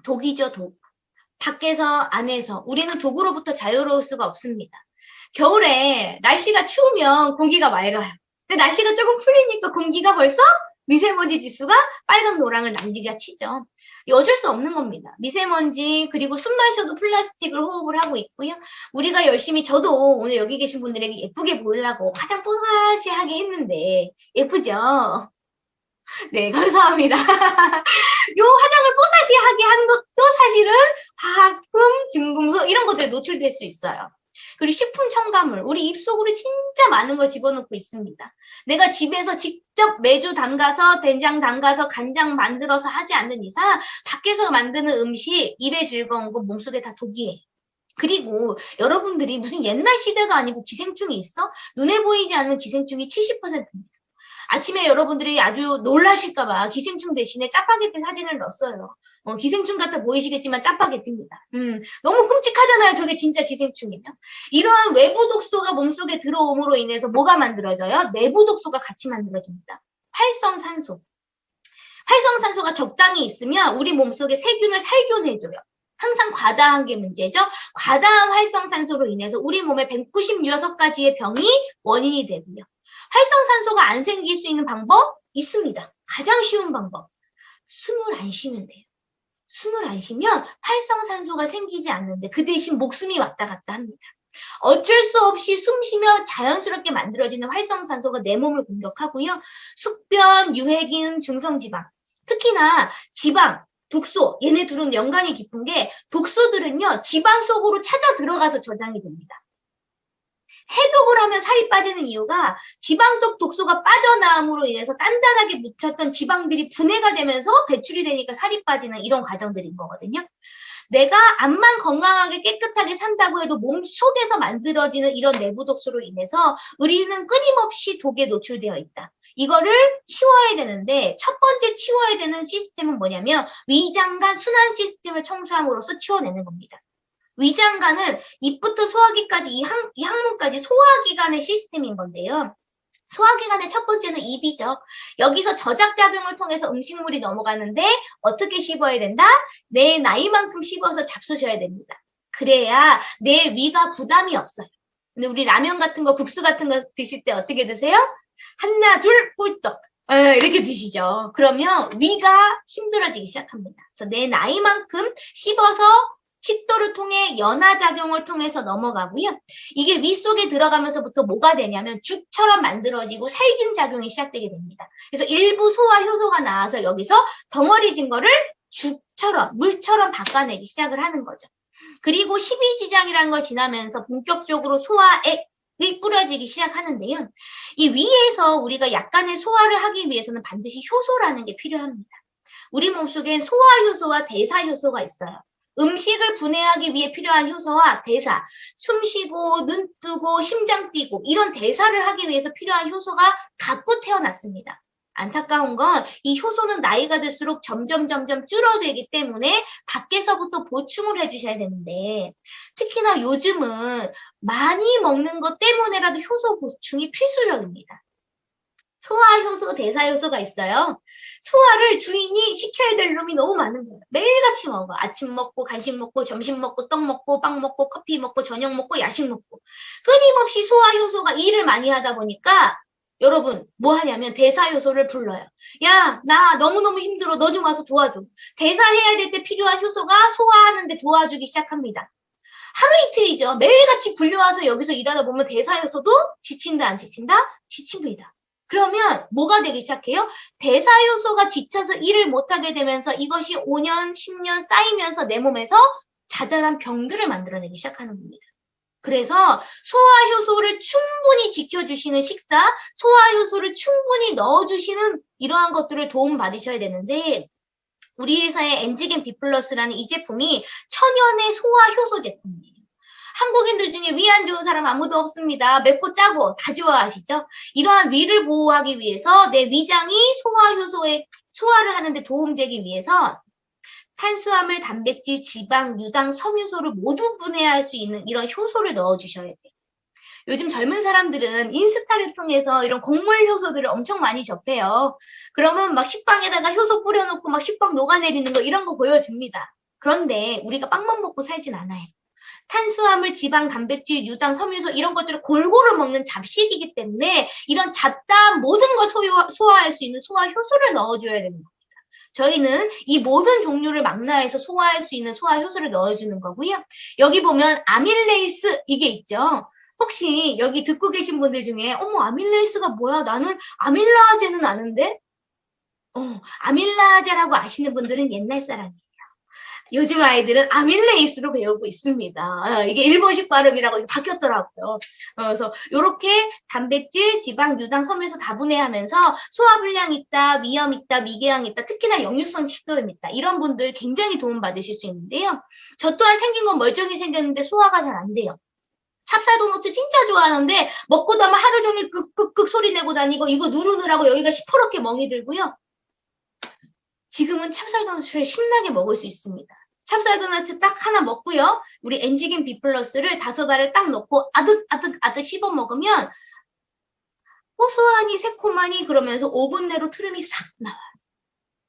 독이죠, 독. 밖에서 안에서 우리는 독으로부터 자유로울 수가 없습니다. 겨울에 날씨가 추우면 공기가 맑아요. 근데 날씨가 조금 풀리니까 공기가 벌써 미세먼지 지수가 빨강 노랑을 남기가 치죠. 어쩔 수 없는 겁니다. 미세먼지 그리고 숨 마셔도 플라스틱을 호흡을 하고 있고요. 우리가 열심히 저도 오늘 여기 계신 분들에게 예쁘게 보이려고 화장 뽀사시하게 했는데 예쁘죠? 네, 감사합니다. 요 화장을 뽀사시하게 한 것도 사실은 화학품, 중금속 이런 것들에 노출될 수 있어요. 그리고 식품 첨가물, 우리 입속으로 진짜 많은 걸 집어넣고 있습니다. 내가 집에서 직접 매주 담가서 된장 담가서 간장 만들어서 하지 않는 이상 밖에서 만드는 음식, 입에 즐거운 거 몸속에 다 독이에요. 그리고 여러분들이 무슨 옛날 시대가 아니고 기생충이 있어? 눈에 보이지 않는 기생충이 70%입니다. 아침에 여러분들이 아주 놀라실까봐 기생충 대신에 짜파게티 사진을 넣었어요. 기생충 같아 보이시겠지만 짜파게티입니다. 너무 끔찍하잖아요. 저게 진짜 기생충이면. 이러한 외부 독소가 몸속에 들어옴으로 인해서 뭐가 만들어져요? 내부 독소가 같이 만들어집니다. 활성산소. 활성산소가 적당히 있으면 우리 몸속에 세균을 살균해줘요. 항상 과다한 게 문제죠. 과다한 활성산소로 인해서 우리 몸에 196가지의 병이 원인이 되고요. 활성산소가 안 생길 수 있는 방법 있습니다. 가장 쉬운 방법. 숨을 안 쉬면 돼요. 숨을 안 쉬면 활성산소가 생기지 않는데 그 대신 목숨이 왔다 갔다 합니다. 어쩔 수 없이 숨 쉬며 자연스럽게 만들어지는 활성산소가 내 몸을 공격하고요. 숙변, 유해균, 중성지방, 특히나 지방, 독소, 얘네 둘은 연관이 깊은 게 독소들은요, 지방 속으로 찾아 들어가서 저장이 됩니다. 해독을 하면 살이 빠지는 이유가 지방 속 독소가 빠져나옴으로 인해서 단단하게 묻혔던 지방들이 분해가 되면서 배출이 되니까 살이 빠지는 이런 과정들인 거거든요. 내가 암만 건강하게 깨끗하게 산다고 해도 몸 속에서 만들어지는 이런 내부 독소로 인해서 우리는 끊임없이 독에 노출되어 있다. 이거를 치워야 되는데 첫 번째 치워야 되는 시스템은 뭐냐면 위장관 순환 시스템을 청소함으로써 치워내는 겁니다. 위장관은 입부터 소화기까지 이 항문까지 소화기관의 시스템인 건데요. 소화기관의 첫 번째는 입이죠. 여기서 저작작용을 통해서 음식물이 넘어가는데 어떻게 씹어야 된다? 내 나이만큼 씹어서 잡수셔야 됩니다. 그래야 내 위가 부담이 없어요. 근데 우리 라면 같은 거, 국수 같은 거 드실 때 어떻게 드세요? 하나, 둘, 꿀떡. 이렇게 드시죠. 그러면 위가 힘들어지기 시작합니다. 그래서 내 나이만큼 씹어서 식도를 통해 연화작용을 통해서 넘어가고요. 이게 위 속에 들어가면서부터 뭐가 되냐면 죽처럼 만들어지고 살균작용이 시작되게 됩니다. 그래서 일부 소화 효소가 나와서 여기서 덩어리진 거를 죽처럼, 물처럼 바꿔내기 시작을 하는 거죠. 그리고 십이지장이라는 걸 지나면서 본격적으로 소화액이 뿌려지기 시작하는데요. 이 위에서 우리가 약간의 소화를 하기 위해서는 반드시 효소라는 게 필요합니다. 우리 몸속엔 소화효소와 대사효소가 있어요. 음식을 분해하기 위해 필요한 효소와 대사, 숨 쉬고, 눈 뜨고, 심장 뛰고 이런 대사를 하기 위해서 필요한 효소가 갖고 태어났습니다. 안타까운 건 이 효소는 나이가 들수록 점점 줄어들기 때문에 밖에서부터 보충을 해주셔야 되는데 특히나 요즘은 많이 먹는 것 때문에라도 효소 보충이 필수적입니다. 소화효소, 대사효소가 있어요. 소화를 주인이 시켜야 될 놈이 너무 많은 거예요. 매일같이 먹어. 아침 먹고, 간식 먹고, 점심 먹고, 떡 먹고, 빵 먹고, 커피 먹고, 저녁 먹고, 야식 먹고. 끊임없이 소화효소가 일을 많이 하다 보니까 여러분 뭐 하냐면 대사효소를 불러요. 야, 나 너무너무 힘들어. 너 좀 와서 도와줘. 대사해야 될 때 필요한 효소가 소화하는데 도와주기 시작합니다. 하루 이틀이죠. 매일같이 굴려와서 여기서 일하다 보면 대사효소도 지친다 안 지친다? 지칩니다. 그러면 뭐가 되기 시작해요? 대사효소가 지쳐서 일을 못하게 되면서 이것이 5년, 10년 쌓이면서 내 몸에서 자잘한 병들을 만들어내기 시작하는 겁니다. 그래서 소화효소를 충분히 지켜주시는 식사, 소화효소를 충분히 넣어주시는 이러한 것들을 도움받으셔야 되는데 우리 회사의 엔지겐 비플러스라는 이 제품이 천연의 소화효소 제품이에요. 한국인들 중에 위 안 좋은 사람 아무도 없습니다. 맵고 짜고 다 좋아하시죠? 이러한 위를 보호하기 위해서 내 위장이 소화효소의 소화를 하는데 도움되기 위해서 탄수화물, 단백질, 지방, 유당, 섬유소를 모두 분해할 수 있는 이런 효소를 넣어주셔야 돼요. 요즘 젊은 사람들은 인스타를 통해서 이런 곡물 효소들을 엄청 많이 접해요. 그러면 막 식빵에다가 효소 뿌려놓고 막 식빵 녹아내리는 거 이런 거 보여집니다. 그런데 우리가 빵만 먹고 살진 않아요. 탄수화물, 지방, 단백질, 유당, 섬유소 이런 것들을 골고루 먹는 잡식이기 때문에 이런 잡다한 모든 걸 소화할 수 있는 소화효소를 넣어줘야 됩니다. 저희는 이 모든 종류를 망라해서 소화할 수 있는 소화효소를 넣어주는 거고요. 여기 보면 아밀레이스 이게 있죠. 혹시 여기 듣고 계신 분들 중에 어머 아밀레이스가 뭐야? 나는 아밀라제는 아는데 아밀라제라고 아시는 분들은 옛날 사람이에요. 요즘 아이들은 아밀레이스로 배우고 있습니다. 이게 일본식 발음이라고 바뀌었더라고요. 그래서 이렇게 단백질, 지방, 유당, 섬유소 다 분해하면서 소화불량 있다, 위염 있다, 미궤양 있다, 특히나 역류성 식도염 있다. 이런 분들 굉장히 도움받으실 수 있는데요. 저 또한 생긴 건 멀쩡히 생겼는데 소화가 잘 안 돼요. 찹쌀도넛 진짜 좋아하는데 먹고 나면 하루 종일 끄끄끄 소리 내고 다니고 이거 누르느라고 여기가 시퍼렇게 멍이 들고요. 지금은 찹쌀도넛을 신나게 먹을 수 있습니다. 찹쌀도넛 딱 하나 먹고요. 우리 엔지겐 비플러스를 5알을 딱 넣고 아득 씹어 먹으면 고소하니 새콤하니 그러면서 5분 내로 트름이 싹 나와요.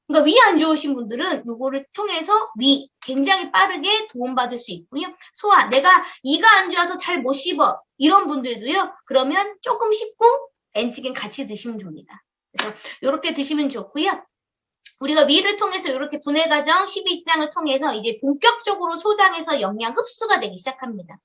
그러니까 위 안 좋으신 분들은 이거를 통해서 위 굉장히 빠르게 도움받을 수 있고요. 소화, 내가 이가 안 좋아서 잘 못 씹어 이런 분들도요. 그러면 조금 씹고 엔지겐 같이 드시면 됩니다. 그래서 이렇게 드시면 좋고요. 우리가 위를 통해서 이렇게 분해 과정 12지장을 통해서 이제 본격적으로 소장에서 영양 흡수가 되기 시작합니다.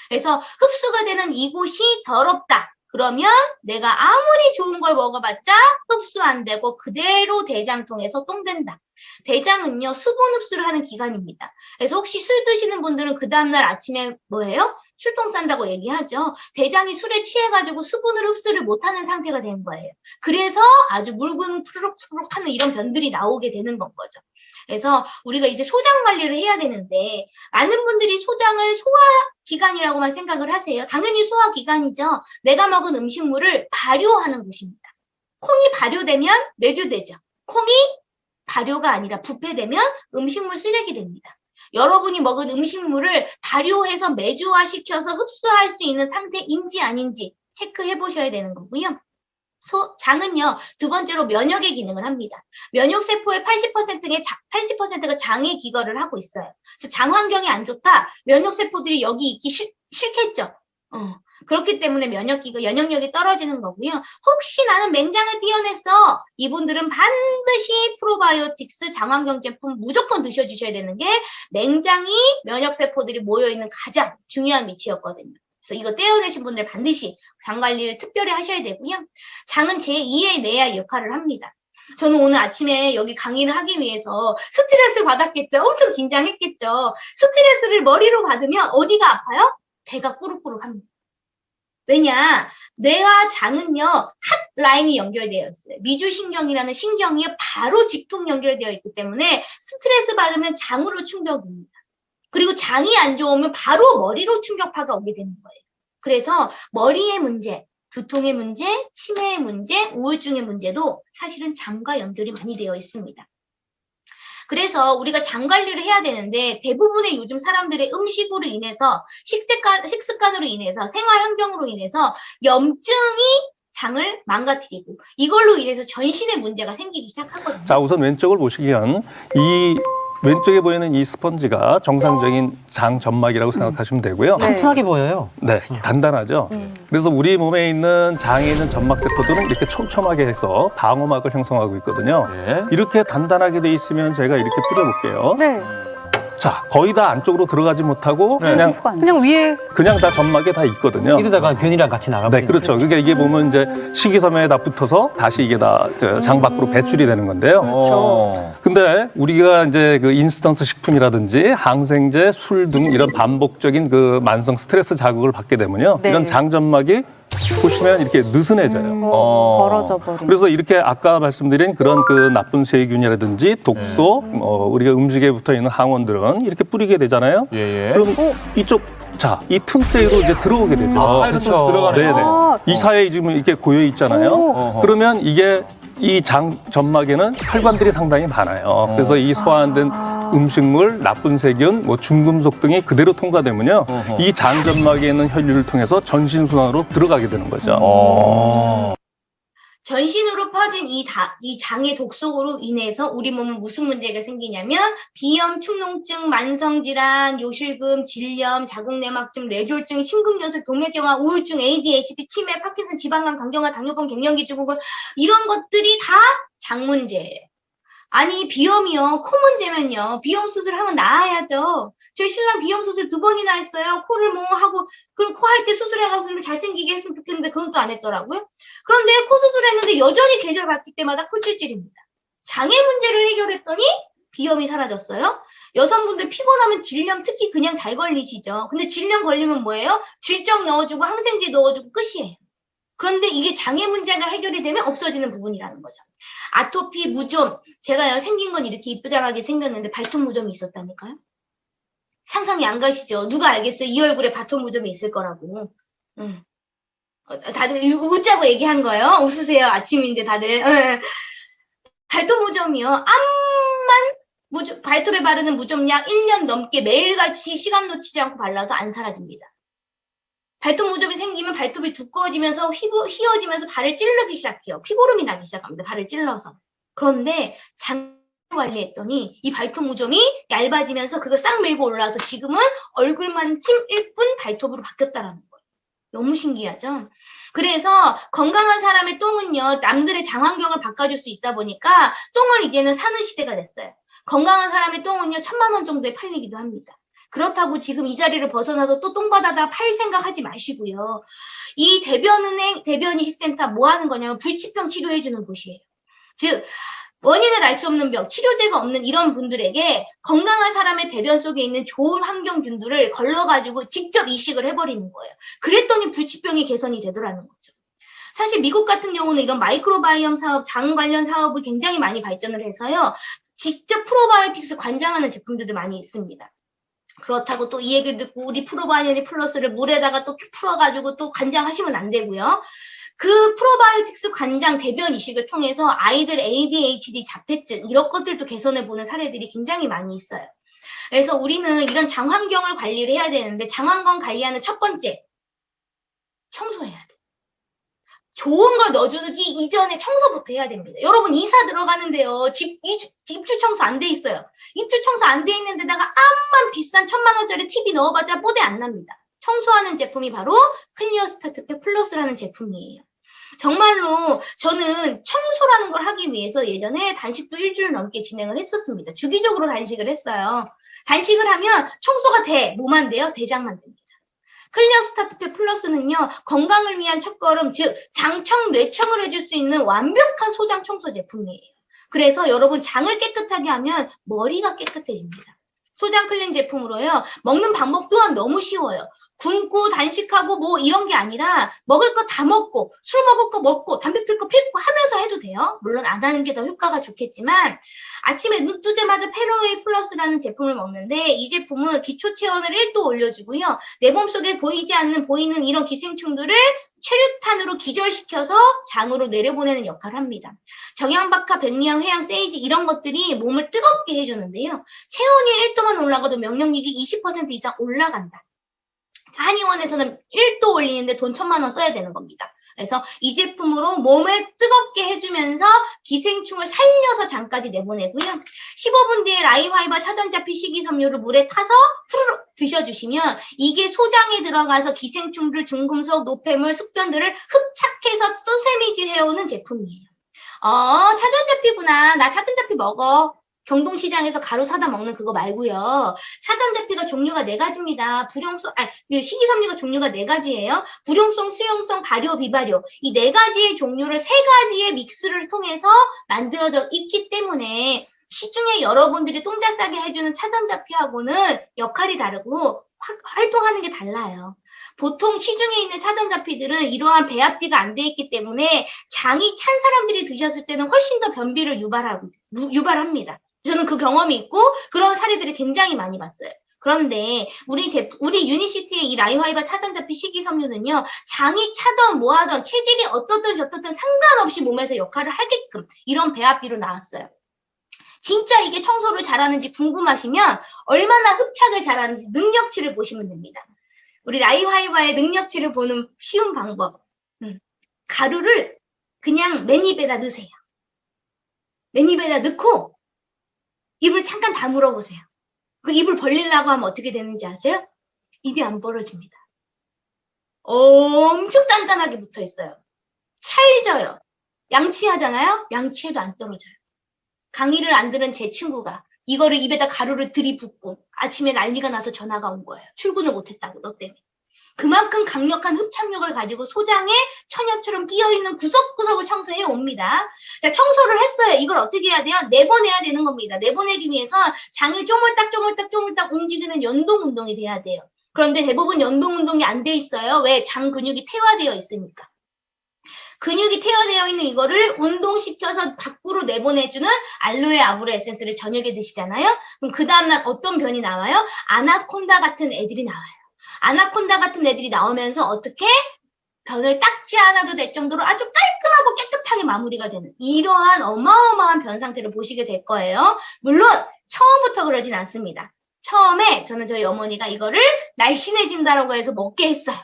그래서 흡수가 되는 이곳이 더럽다. 그러면 내가 아무리 좋은 걸 먹어봤자 흡수 안 되고 그대로 대장통에서 똥된다. 대장은요, 수분 흡수를 하는 기관입니다. 그래서 혹시 술 드시는 분들은 그 다음날 아침에 뭐예요? 술똥 싼다고 얘기하죠. 대장이 술에 취해가지고 수분을 흡수를 못하는 상태가 된 거예요. 그래서 아주 묽은 푸르륵푸르륵 하는 이런 변들이 나오게 되는 건 거죠. 그래서 우리가 이제 소장 관리를 해야 되는데 많은 분들이 소장을 소화기관이라고만 생각을 하세요. 당연히 소화기관이죠. 내가 먹은 음식물을 발효하는 곳입니다. 콩이 발효되면 매주되죠. 콩이 발효가 아니라 부패되면 음식물 쓰레기 됩니다. 여러분이 먹은 음식물을 발효해서 매주화시켜서 흡수할 수 있는 상태인지 아닌지 체크해 보셔야 되는 거고요. 장은요, 두 번째로 면역의 기능을 합니다. 면역세포의 80%가 장에 기거를 하고 있어요. 그래서 장 환경이 안 좋다, 면역세포들이 여기 있기 싫겠죠. 그렇기 때문에 면역력이 떨어지는 거고요. 혹시 나는 맹장을 띄어냈어. 이분들은 반드시 프로바이오틱스 장환경 제품 무조건 드셔주셔야 되는 게 맹장이 면역세포들이 모여있는 가장 중요한 위치였거든요. 그래서 이거 떼어내신 분들 반드시 장 관리를 특별히 하셔야 되고요. 장은 제2의 뇌의 역할을 합니다. 저는 오늘 아침에 여기 강의를 하기 위해서 스트레스 받았겠죠. 엄청 긴장했겠죠. 스트레스를 머리로 받으면 어디가 아파요? 배가 꾸룩꾸룩합니다. 왜냐? 뇌와 장은요, 핫 라인이 연결되어 있어요. 미주신경이라는 신경이 바로 직통 연결되어 있기 때문에 스트레스 받으면 장으로 충격입니다. 그리고 장이 안 좋으면 바로 머리로 충격파가 오게 되는 거예요. 그래서 머리의 문제, 두통의 문제, 치매의 문제, 우울증의 문제도 사실은 장과 연결이 많이 되어 있습니다. 그래서 우리가 장 관리를 해야 되는데 대부분의 요즘 사람들의 음식으로 인해서 식습관으로 인해서 생활 환경으로 인해서 염증이 장을 망가뜨리고 이걸로 인해서 전신에 문제가 생기기 시작하거든요. 자, 우선 왼쪽을 보시면 이 왼쪽에 보이는 이 스펀지가 정상적인 장 점막이라고 생각하시면 되고요. 튼튼하게 보여요. 네, 단단하죠. 그래서 우리 몸에 있는 장에 있는 점막 세포들은 이렇게 촘촘하게 해서 방어막을 형성하고 있거든요. 네. 이렇게 단단하게 돼 있으면 제가 이렇게 뿌려볼게요. 네. 자, 거의 다 안쪽으로 들어가지 못하고 그냥 위에 다 점막에 다 있거든요. 이러다가 변이랑 같이 나가면 네, 그렇죠. 그러니까 이게 보면 이제 식이섬유에 다 붙어서 다시 이게 다 장 밖으로 배출이 되는 건데요. 그렇죠. 근데 우리가 이제 그 인스턴트 식품이라든지 항생제, 술 등 이런 반복적인 그 만성 스트레스 자극을 받게 되면요. 네. 이런 장 점막이 보시면 이렇게 느슨해져요. 벌어져 버린. 그래서 이렇게 아까 말씀드린 그런 그 나쁜 세균이라든지 독소, 우리가 음식에 붙어 있는 항원들은 이렇게 뿌리게 되잖아요. 예. 그럼 이쪽, 자, 이 틈 사이로 이제 들어오게 되죠. 사이로 좀 들어가네요. 네네. 이 사이에 지금 이렇게 고여 있잖아요. 그러면 이게 이 장 점막에는 혈관들이 상당히 많아요. 그래서 이 소화된 음식물, 나쁜 세균, 뭐 중금속 등이 그대로 통과되면요. 이 장 점막에 있는 혈류를 통해서 전신 순환으로 들어가게 되는 거죠. 전신으로 퍼진 이 장의 독소로 인해서 우리 몸은 무슨 문제가 생기냐면 비염, 축농증, 만성질환, 요실금, 질염, 자궁내막증, 뇌졸중, 심근경색, 동맥경화, 우울증, ADHD, 치매, 파킨슨, 지방간, 간경화, 당뇨병, 갱년기증후군 이런 것들이 다 장 문제예요. 아니 비염이요. 코 문제면요. 비염 수술하면 나아야죠. 저희 신랑 비염 수술 2번이나 했어요. 코를 뭐 하고 그럼 코 할 때 수술해가지고 잘생기게 했으면 좋겠는데 그건 또 안 했더라고요. 그런데 코 수술했는데 여전히 계절 바뀔 때마다 콜찔찔입니다. 장애 문제를 해결했더니 비염이 사라졌어요. 여성분들 피곤하면 질염 특히 그냥 잘 걸리시죠. 근데 질염 걸리면 뭐예요? 질적 넣어주고 항생제 넣어주고 끝이에요. 그런데 이게 장애 문제가 해결이 되면 없어지는 부분이라는 거죠. 아토피, 무좀. 제가요, 생긴 건 이렇게 이쁘장하게 생겼는데 발톱 무좀이 있었다니까요? 상상이 안 가시죠? 누가 알겠어요? 이 얼굴에 발톱 무좀이 있을 거라고. 다들 웃자고 얘기한 거예요? 웃으세요. 아침인데 다들. 발톱 무좀이요. 암만 발톱에 바르는 무좀약 1년 넘게 매일같이 시간 놓치지 않고 발라도 안 사라집니다. 발톱 무좀이 생기면 발톱이 두꺼워지면서 휘어지면서 발을 찔르기 시작해요. 피고름이 나기 시작합니다. 발을 찔러서. 그런데 장 관리했더니 이 발톱 무좀이 얇아지면서 그걸 싹 밀고 올라와서 지금은 얼굴만큼 예쁜 발톱으로 바뀌었다라는 거예요. 너무 신기하죠? 그래서 건강한 사람의 똥은요. 남들의 장 환경을 바꿔줄 수 있다 보니까 똥을 이제는 사는 시대가 됐어요. 건강한 사람의 똥은요. 1,000만 원 정도에 팔리기도 합니다. 그렇다고 지금 이 자리를 벗어나서 또 똥 받아다 팔 생각 하지 마시고요. 이 대변이식센터 뭐 하는 거냐면 불치병 치료해주는 곳이에요. 즉, 원인을 알 수 없는 병, 치료제가 없는 이런 분들에게 건강한 사람의 대변 속에 있는 좋은 환경균들을 걸러가지고 직접 이식을 해버리는 거예요. 그랬더니 불치병이 개선이 되더라는 거죠. 사실 미국 같은 경우는 이런 마이크로바이옴 사업, 장 관련 사업을 굉장히 많이 발전을 해서요. 직접 프로바이오틱스 관장하는 제품들도 많이 있습니다. 그렇다고 또 이 얘기를 듣고 우리 프로바이오틱 플러스를 물에다가 또 풀어가지고 또 관장하시면 안 되고요. 그 프로바이오틱스 관장 대변 이식을 통해서 아이들 ADHD, 자폐증 이런 것들도 개선해보는 사례들이 굉장히 많이 있어요. 그래서 우리는 이런 장 환경을 관리를 해야 되는데 장 환경 관리하는 첫 번째, 청소해야 돼. 좋은 걸 넣어주기 이전에 청소부터 해야 됩니다. 여러분 이사 들어가는데요. 입주 청소 안 돼 있어요. 입주 청소 안 돼 있는 데다가 암만 비싼 1000만원짜리 TV 넣어봤자 뽀대 안 납니다. 청소하는 제품이 바로 클리어 스타트팩 플러스라는 제품이에요. 정말로 저는 청소라는 걸 하기 위해서 예전에 단식도 일주일 넘게 진행을 했었습니다. 주기적으로 단식을 했어요. 단식을 하면 청소가 돼. 뭐만 돼요? 대장만 됩니다. 클리어 스타트팩 플러스는요. 건강을 위한 첫걸음, 즉 장청, 뇌청을 해줄 수 있는 완벽한 소장 청소 제품이에요. 그래서 여러분 장을 깨끗하게 하면 머리가 깨끗해집니다. 소장 클린 제품으로요. 먹는 방법 또한 너무 쉬워요. 굶고 단식하고 뭐 이런 게 아니라 먹을 거 다 먹고 술 먹을 거 먹고 담배 필 거 필고 하면서 해도 돼요. 물론 안 하는 게 더 효과가 좋겠지만 아침에 눈 뜨자마자 페로웨이 플러스라는 제품을 먹는데 이 제품은 기초 체온을 1도 올려주고요. 내 몸속에 보이는 이런 기생충들을 체류탄으로 기절시켜서 장으로 내려보내는 역할을 합니다. 정향박하, 백리향, 회향, 세이지 이런 것들이 몸을 뜨겁게 해주는데요. 체온이 1도만 올라가도 면역력이 20% 이상 올라간다. 한의원에서는 1도 올리는데 돈 1000만원 써야 되는 겁니다. 그래서 이 제품으로 몸을 뜨겁게 해주면서 기생충을 살려서 장까지 내보내고요. 15분 뒤에 라이화이바 차전자피 식이섬유를 물에 타서 후루룩 드셔주시면 이게 소장에 들어가서 기생충들, 중금속, 노폐물, 숙변들을 흡착해서 소세미질 해오는 제품이에요. 차전자피구나. 나 차전자피 먹어. 경동시장에서 가루 사다 먹는 그거 말고요. 차전자피가 종류가 4가지입니다. 식이섬유가 종류가 4가지예요. 불용성, 수용성, 발효, 비발효. 이 4가지의 종류를 3가지의 믹스를 통해서 만들어져 있기 때문에 시중에 여러분들이 똥자 싸게 해주는 차전자피하고는 역할이 다르고 활동하는 게 달라요. 보통 시중에 있는 차전자피들은 이러한 배합비가 안 돼 있기 때문에 장이 찬 사람들이 드셨을 때는 훨씬 더 변비를 유발합니다. 저는 그 경험이 있고 그런 사례들을 굉장히 많이 봤어요. 그런데 우리 유니시티의 이 라이화이바 차전자피 식이섬유는요. 장이 차던 뭐하던 체질이 어떻든 저떻든 상관없이 몸에서 역할을 하게끔 이런 배합비로 나왔어요. 진짜 이게 청소를 잘하는지 궁금하시면 얼마나 흡착을 잘하는지 능력치를 보시면 됩니다. 우리 라이화이바의 능력치를 보는 쉬운 방법. 가루를 그냥 맨입에다 넣으세요. 맨입에다 넣고 입을 잠깐 다물어 보세요. 그 입을 벌리려고 하면 어떻게 되는지 아세요? 입이 안 벌어집니다. 엄청 단단하게 붙어 있어요. 찰져요. 양치하잖아요? 양치해도 안 떨어져요. 강의를 안 들은 제 친구가 이거를 입에다 가루를 들이붓고 아침에 난리가 나서 전화가 온 거예요. 출근을 못했다고, 너 때문에. 그만큼 강력한 흡착력을 가지고 소장에 천엽처럼 끼어있는 구석구석을 청소해 옵니다. 자, 청소를 했어요. 이걸 어떻게 해야 돼요? 내보내야 되는 겁니다. 내보내기 위해서 장을 쪼물딱 움직이는 연동운동이 돼야 돼요. 그런데 대부분 연동운동이 안 돼 있어요. 왜? 장 근육이 태화되어 있으니까. 근육이 태워되어 있는 이거를 운동시켜서 밖으로 내보내주는 알로에 아브라 에센스를 저녁에 드시잖아요. 그럼 그 다음날 어떤 변이 나와요? 아나콘다 같은 애들이 나와요. 아나콘다 같은 애들이 나오면서 어떻게? 변을 닦지 않아도 될 정도로 아주 깔끔하고 깨끗하게 마무리가 되는 이러한 어마어마한 변 상태를 보시게 될 거예요. 물론 처음부터 그러진 않습니다. 처음에 저는 저희 어머니가 이거를 날씬해진다라고 해서 먹게 했어요.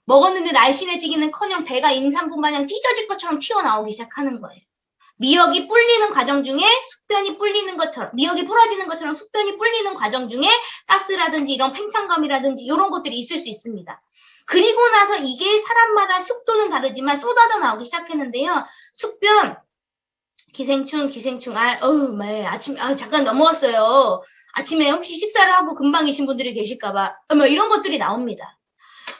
먹었는데 날씬해지기는커녕 배가 임산부 마냥 찢어질 것처럼 튀어나오기 시작하는 거예요. 미역이 불리는 과정 중에 숙변이 불리는 것처럼, 미역이 부러지는 것처럼 숙변이 불리는 과정 중에 가스라든지 이런 팽창감이라든지 이런 것들이 있을 수 있습니다. 그리고 나서 이게 사람마다 속도는 다르지만 쏟아져 나오기 시작했는데요. 숙변, 기생충, 잠깐 넘어갔어요. 아침에 혹시 식사를 하고 금방이신 분들이 계실까봐, 이런 것들이 나옵니다.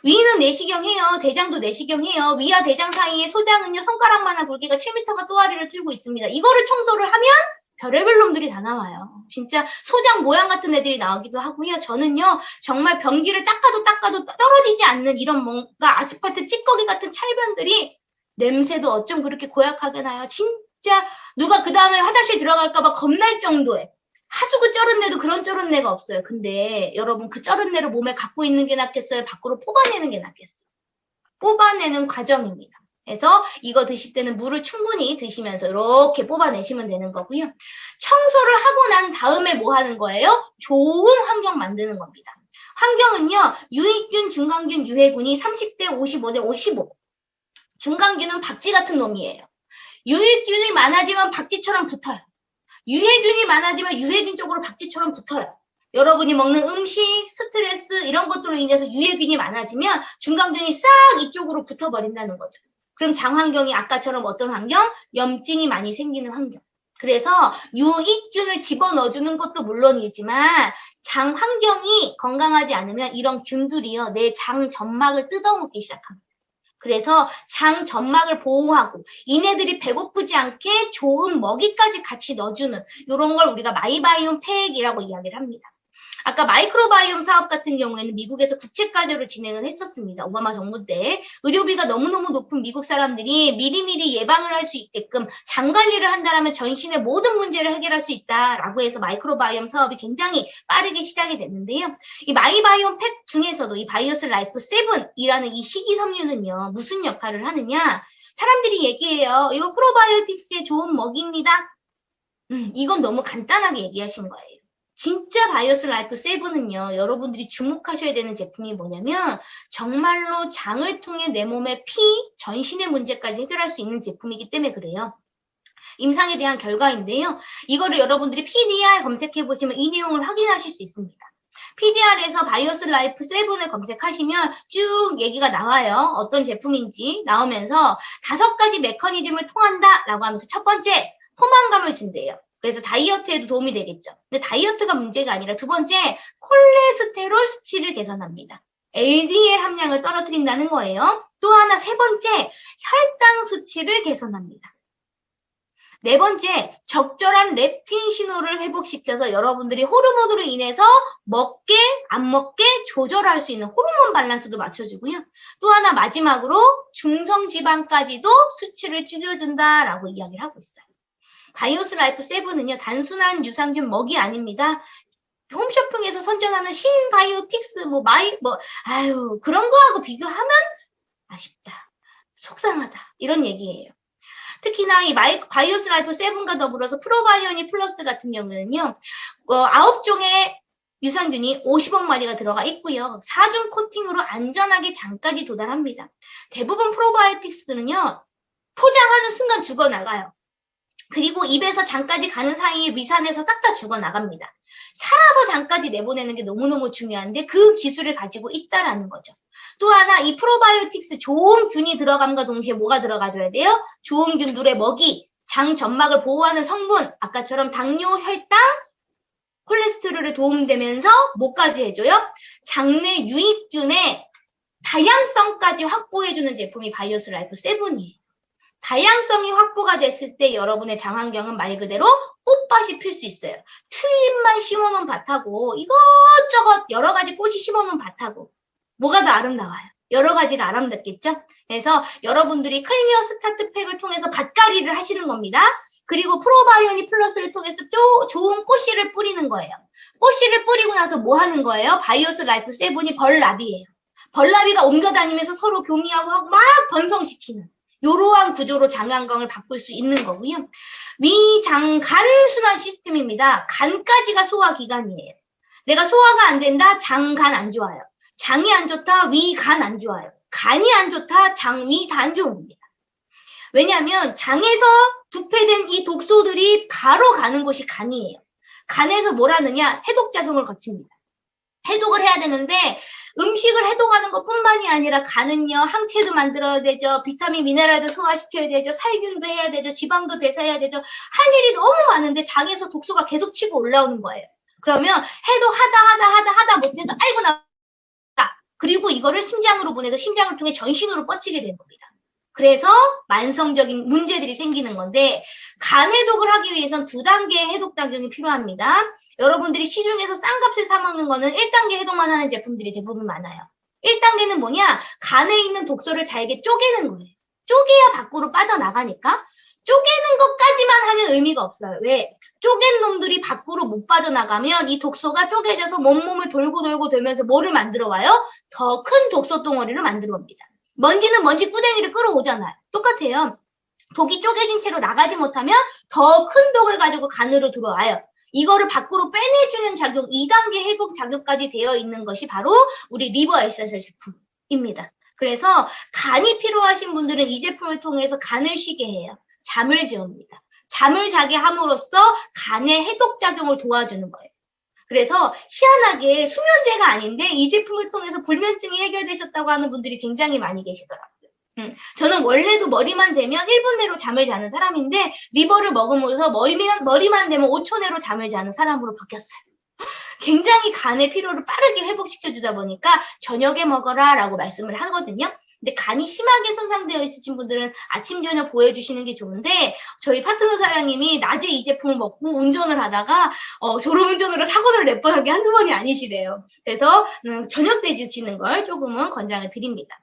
위는 내시경해요. 대장도 내시경해요. 위와 대장 사이의 소장은요, 손가락만한 굵기가 7m가 또아리를 틀고 있습니다. 이거를 청소를 하면 별의별 놈들이 다 나와요. 진짜 소장 모양 같은 애들이 나오기도 하고요. 저는요, 정말 변기를 닦아도 떨어지지 않는 이런 뭔가 아스팔트 찌꺼기 같은 찰변들이 냄새도 어쩜 그렇게 고약하게 나요. 진짜 누가 그 다음에 화장실 들어갈까봐 겁날 정도의 하수구 쩔은내도 그런 쩔은내가 없어요. 근데 여러분 그 쩔은내를 몸에 갖고 있는 게 낫겠어요? 밖으로 뽑아내는 게 낫겠어요? 뽑아내는 과정입니다. 그래서 이거 드실 때는 물을 충분히 드시면서 이렇게 뽑아내시면 되는 거고요. 청소를 하고 난 다음에 뭐 하는 거예요? 좋은 환경 만드는 겁니다. 환경은요. 유익균, 중간균, 유해균이 30대, 55대, 55. 중간균은 박쥐 같은 놈이에요. 유익균이 많아지면 박쥐처럼 붙어요. 유해균이 많아지면 유해균 쪽으로 박쥐처럼 붙어요. 여러분이 먹는 음식, 스트레스 이런 것들로 인해서 유해균이 많아지면 중간균이 싹 이쪽으로 붙어버린다는 거죠. 그럼 장 환경이 아까처럼 어떤 환경? 염증이 많이 생기는 환경. 그래서 유익균을 집어넣어주는 것도 물론이지만 장 환경이 건강하지 않으면 이런 균들이요. 내 장 점막을 뜯어먹기 시작합니다. 그래서 장 점막을 보호하고 이네들이 배고프지 않게 좋은 먹이까지 같이 넣어주는 이런 걸 우리가 마이바이옴 팩이라고 이야기를 합니다. 아까 마이크로바이옴 사업 같은 경우에는 미국에서 국제과제로 진행을 했었습니다. 오바마 정부 때 의료비가 너무너무 높은 미국 사람들이 미리미리 예방을 할 수 있게끔 장 관리를 한다면 전신의 모든 문제를 해결할 수 있다라고 해서 마이크로바이옴 사업이 굉장히 빠르게 시작이 됐는데요. 이 마이바이옴 팩 중에서도 이 바이오스 라이프 7이라는 이 식이섬유는요. 무슨 역할을 하느냐. 사람들이 얘기해요. 이거 프로바이오틱스에 좋은 먹이입니다. 이건 너무 간단하게 얘기하신 거예요. 진짜 바이오스 라이프 7은요, 여러분들이 주목하셔야 되는 제품이 뭐냐면, 정말로 장을 통해 내 몸의 피, 전신의 문제까지 해결할 수 있는 제품이기 때문에 그래요. 임상에 대한 결과인데요. 이거를 여러분들이 PDR 검색해보시면 이 내용을 확인하실 수 있습니다. PDR에서 바이오스 라이프 7을 검색하시면 쭉 얘기가 나와요. 어떤 제품인지 나오면서 5가지 메커니즘을 통한다라고 하면서 첫 번째, 포만감을 준대요. 그래서 다이어트에도 도움이 되겠죠. 근데 다이어트가 문제가 아니라 두 번째, 콜레스테롤 수치를 개선합니다. LDL 함량을 떨어뜨린다는 거예요. 또 하나 세 번째, 혈당 수치를 개선합니다. 네 번째, 적절한 렙틴 신호를 회복시켜서 여러분들이 호르몬으로 인해서 먹게, 안 먹게 조절할 수 있는 호르몬 밸런스도 맞춰주고요. 또 하나 마지막으로 중성지방까지도 수치를 줄여준다라고 이야기를 하고 있어요. 바이오스 라이프 7은요, 단순한 유산균 먹이 아닙니다. 홈쇼핑에서 선전하는 신바이오틱스, 그런 거하고 비교하면 아쉽다. 속상하다. 이런 얘기예요. 특히나 이 바이오스 라이프 7과 더불어서 프로바이오닉 플러스 같은 경우는요, 9종의 유산균이 50억 마리가 들어가 있고요. 4중 코팅으로 안전하게 장까지 도달합니다. 대부분 프로바이오틱스들은요, 포장하는 순간 죽어나가요. 그리고 입에서 장까지 가는 사이에 위산에서 싹 다 죽어나갑니다. 살아서 장까지 내보내는 게 너무너무 중요한데 그 기술을 가지고 있다라는 거죠. 또 하나 이 프로바이오틱스 좋은 균이 들어감과 동시에 뭐가 들어가줘야 돼요? 좋은 균들의 먹이, 장 점막을 보호하는 성분, 아까처럼 당뇨, 혈당, 콜레스테롤에 도움되면서 뭐까지 해줘요? 장내 유익균의 다양성까지 확보해주는 제품이 바이오스 라이프 7이에요. 다양성이 확보가 됐을 때 여러분의 장 환경은 말 그대로 꽃밭이 필 수 있어요. 튤립만 심어놓은 밭하고 이것저것 여러 가지 꽃이 심어놓은 밭하고 뭐가 더 아름다워요? 여러 가지가 아름답겠죠? 그래서 여러분들이 클리어 스타트 팩을 통해서 밭갈이를 하시는 겁니다. 그리고 프로바이오닉 플러스를 통해서 좋은 꽃씨를 뿌리는 거예요. 꽃씨를 뿌리고 나서 뭐 하는 거예요? 바이오스 라이프 7이 벌나비예요. 벌나비가 옮겨다니면서 서로 교미하고 하고 막 번성시키는 이러한 구조로 장 건강을 바꿀 수 있는 거고요. 위, 장, 간 순환 시스템입니다. 간까지가 소화기관이에요. 내가 소화가 안 된다? 장, 간 안 좋아요. 장이 안 좋다? 위, 간 안 좋아요. 간이 안 좋다? 장, 위 다 안 좋은 겁니다. 왜냐하면 장에서 부패된 이 독소들이 바로 가는 곳이 간이에요. 간에서 뭘 하느냐? 해독작용을 거칩니다. 해독을 해야 되는데 음식을 해독하는 것뿐만이 아니라 간은요, 항체도 만들어야 되죠. 비타민, 미네랄도 소화시켜야 되죠. 살균도 해야 되죠. 지방도 대사해야 되죠. 할 일이 너무 많은데 장에서 독소가 계속 치고 올라오는 거예요. 그러면 해독하다 못해서 아이고 나 그리고 이거를 심장으로 보내서 심장을 통해 전신으로 뻗치게 되는 겁니다. 그래서 만성적인 문제들이 생기는 건데 간 해독을 하기 위해선 2단계의 해독 작용이 필요합니다. 여러분들이 시중에서 싼 값에 사 먹는 거는 1단계 해독만 하는 제품들이 대부분 많아요. 1단계는 뭐냐? 간에 있는 독소를 잘게 쪼개는 거예요. 쪼개야 밖으로 빠져나가니까 쪼개는 것까지만 하면 의미가 없어요. 왜? 쪼갠 놈들이 밖으로 못 빠져나가면 이 독소가 쪼개져서 몸을 돌고 돌면서 뭐를 만들어 와요? 더 큰 독소 덩어리를 만들어 옵니다. 먼지는 먼지 꾸댕이를 끌어오잖아요. 똑같아요. 독이 쪼개진 채로 나가지 못하면 더 큰 독을 가지고 간으로 들어와요. 이거를 밖으로 빼내주는 작용, 2단계 회복 작용까지 되어 있는 것이 바로 우리 리버 에센셜 제품입니다. 그래서 간이 필요하신 분들은 이 제품을 통해서 간을 쉬게 해요. 잠을 재웁니다. 잠을 자게 함으로써 간의 해독 작용을 도와주는 거예요. 그래서 희한하게 수면제가 아닌데 이 제품을 통해서 불면증이 해결되셨다고 하는 분들이 굉장히 많이 계시더라고요. 저는 원래도 머리만 대면 1분 내로 잠을 자는 사람인데 리버를 먹으면서 머리만 대면 5초 내로 잠을 자는 사람으로 바뀌었어요. 굉장히 간의 피로를 빠르게 회복시켜주다 보니까 저녁에 먹어라 라고 말씀을 하거든요. 근데 간이 심하게 손상되어 있으신 분들은 아침, 저녁 보여주시는 게 좋은데 저희 파트너 사장님이 낮에 이 제품을 먹고 운전을 하다가 졸음운전으로 사고를 낼 뻔한 게 한두 번이 아니시래요. 그래서 저녁 때 드시는 걸 조금은 권장을 드립니다.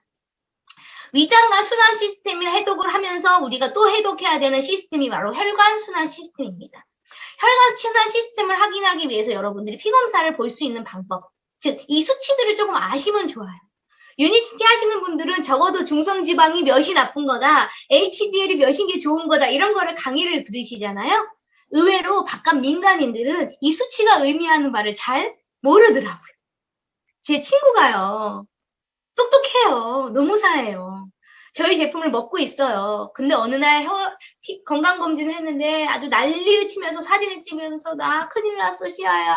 위장관 순환 시스템을 해독을 하면서 우리가 또 해독해야 되는 시스템이 바로 혈관 순환 시스템입니다. 혈관 순환 시스템을 확인하기 위해서 여러분들이 피검사를 볼 수 있는 방법, 즉 이 수치들을 조금 아시면 좋아요. 유니시티 하시는 분들은 적어도 중성지방이 몇이 나쁜 거다, HDL이 몇인 게 좋은 거다 이런 거를 강의를 들으시잖아요. 의외로 바깥 민간인들은 이 수치가 의미하는 바를 잘 모르더라고요. 제 친구가요. 똑똑해요. 노무사예요. 저희 제품을 먹고 있어요. 근데 어느 날 건강검진을 했는데 아주 난리를 치면서 사진을 찍으면서 나 큰일 났어 시아야.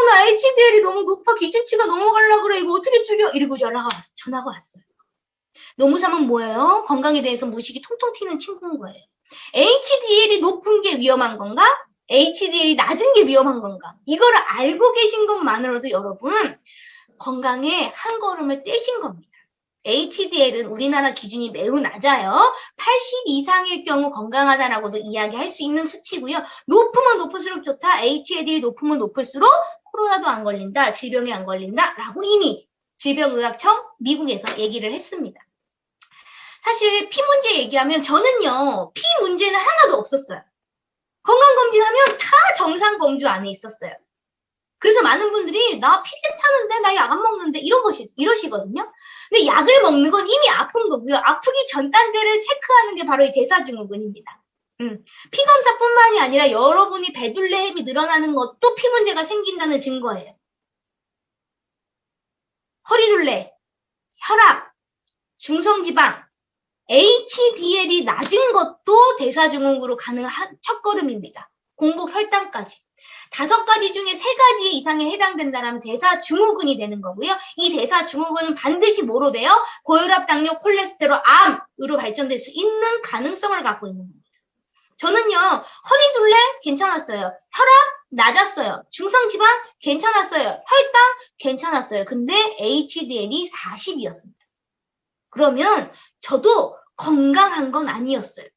나 HDL이 너무 높아. 기준치가 넘어가려고 그래. 이거 어떻게 줄여? 이러고 전화가 왔어요. 노무사면 뭐예요? 건강에 대해서 무식이 통통 튀는 친구인 거예요. HDL이 높은 게 위험한 건가? HDL이 낮은 게 위험한 건가? 이거를 알고 계신 것만으로도 여러분 건강에 한 걸음을 떼신 겁니다. HDL은 우리나라 기준이 매우 낮아요. 80 이상일 경우 건강하다라고도 이야기할 수 있는 수치고요. 높으면 높을수록 좋다. HDL이 높으면 높을수록 코로나도 안 걸린다. 질병에 안 걸린다. 라고 이미 질병의학청 미국에서 얘기를 했습니다. 사실 피 문제 얘기하면 저는요. 피 문제는 하나도 없었어요. 건강검진하면 다 정상 범주 안에 있었어요. 그래서 많은 분들이 나 피 괜찮은데 나 약 안 먹는데 이러시거든요. 근데 약을 먹는 건 이미 아픈 거고요. 아프기 전 단계를 체크하는 게 바로 이 대사증후군입니다. 피검사뿐만이 아니라 여러분이 배둘레 햄이 늘어나는 것도 피 문제가 생긴다는 증거예요. 허리둘레, 혈압, 중성지방, HDL이 낮은 것도 대사증후군으로 가는 첫걸음입니다. 공복 혈당까지. 5가지 중에 3가지 이상에 해당된다면 대사증후군이 되는 거고요. 이 대사증후군은 반드시 뭐로 돼요? 고혈압, 당뇨, 콜레스테롤, 암으로 발전될 수 있는 가능성을 갖고 있는 겁니다. 저는요. 허리둘레 괜찮았어요. 혈압 낮았어요. 중성지방 괜찮았어요. 혈당 괜찮았어요. 근데 HDL이 40이었습니다. 그러면 저도 건강한 건 아니었어요.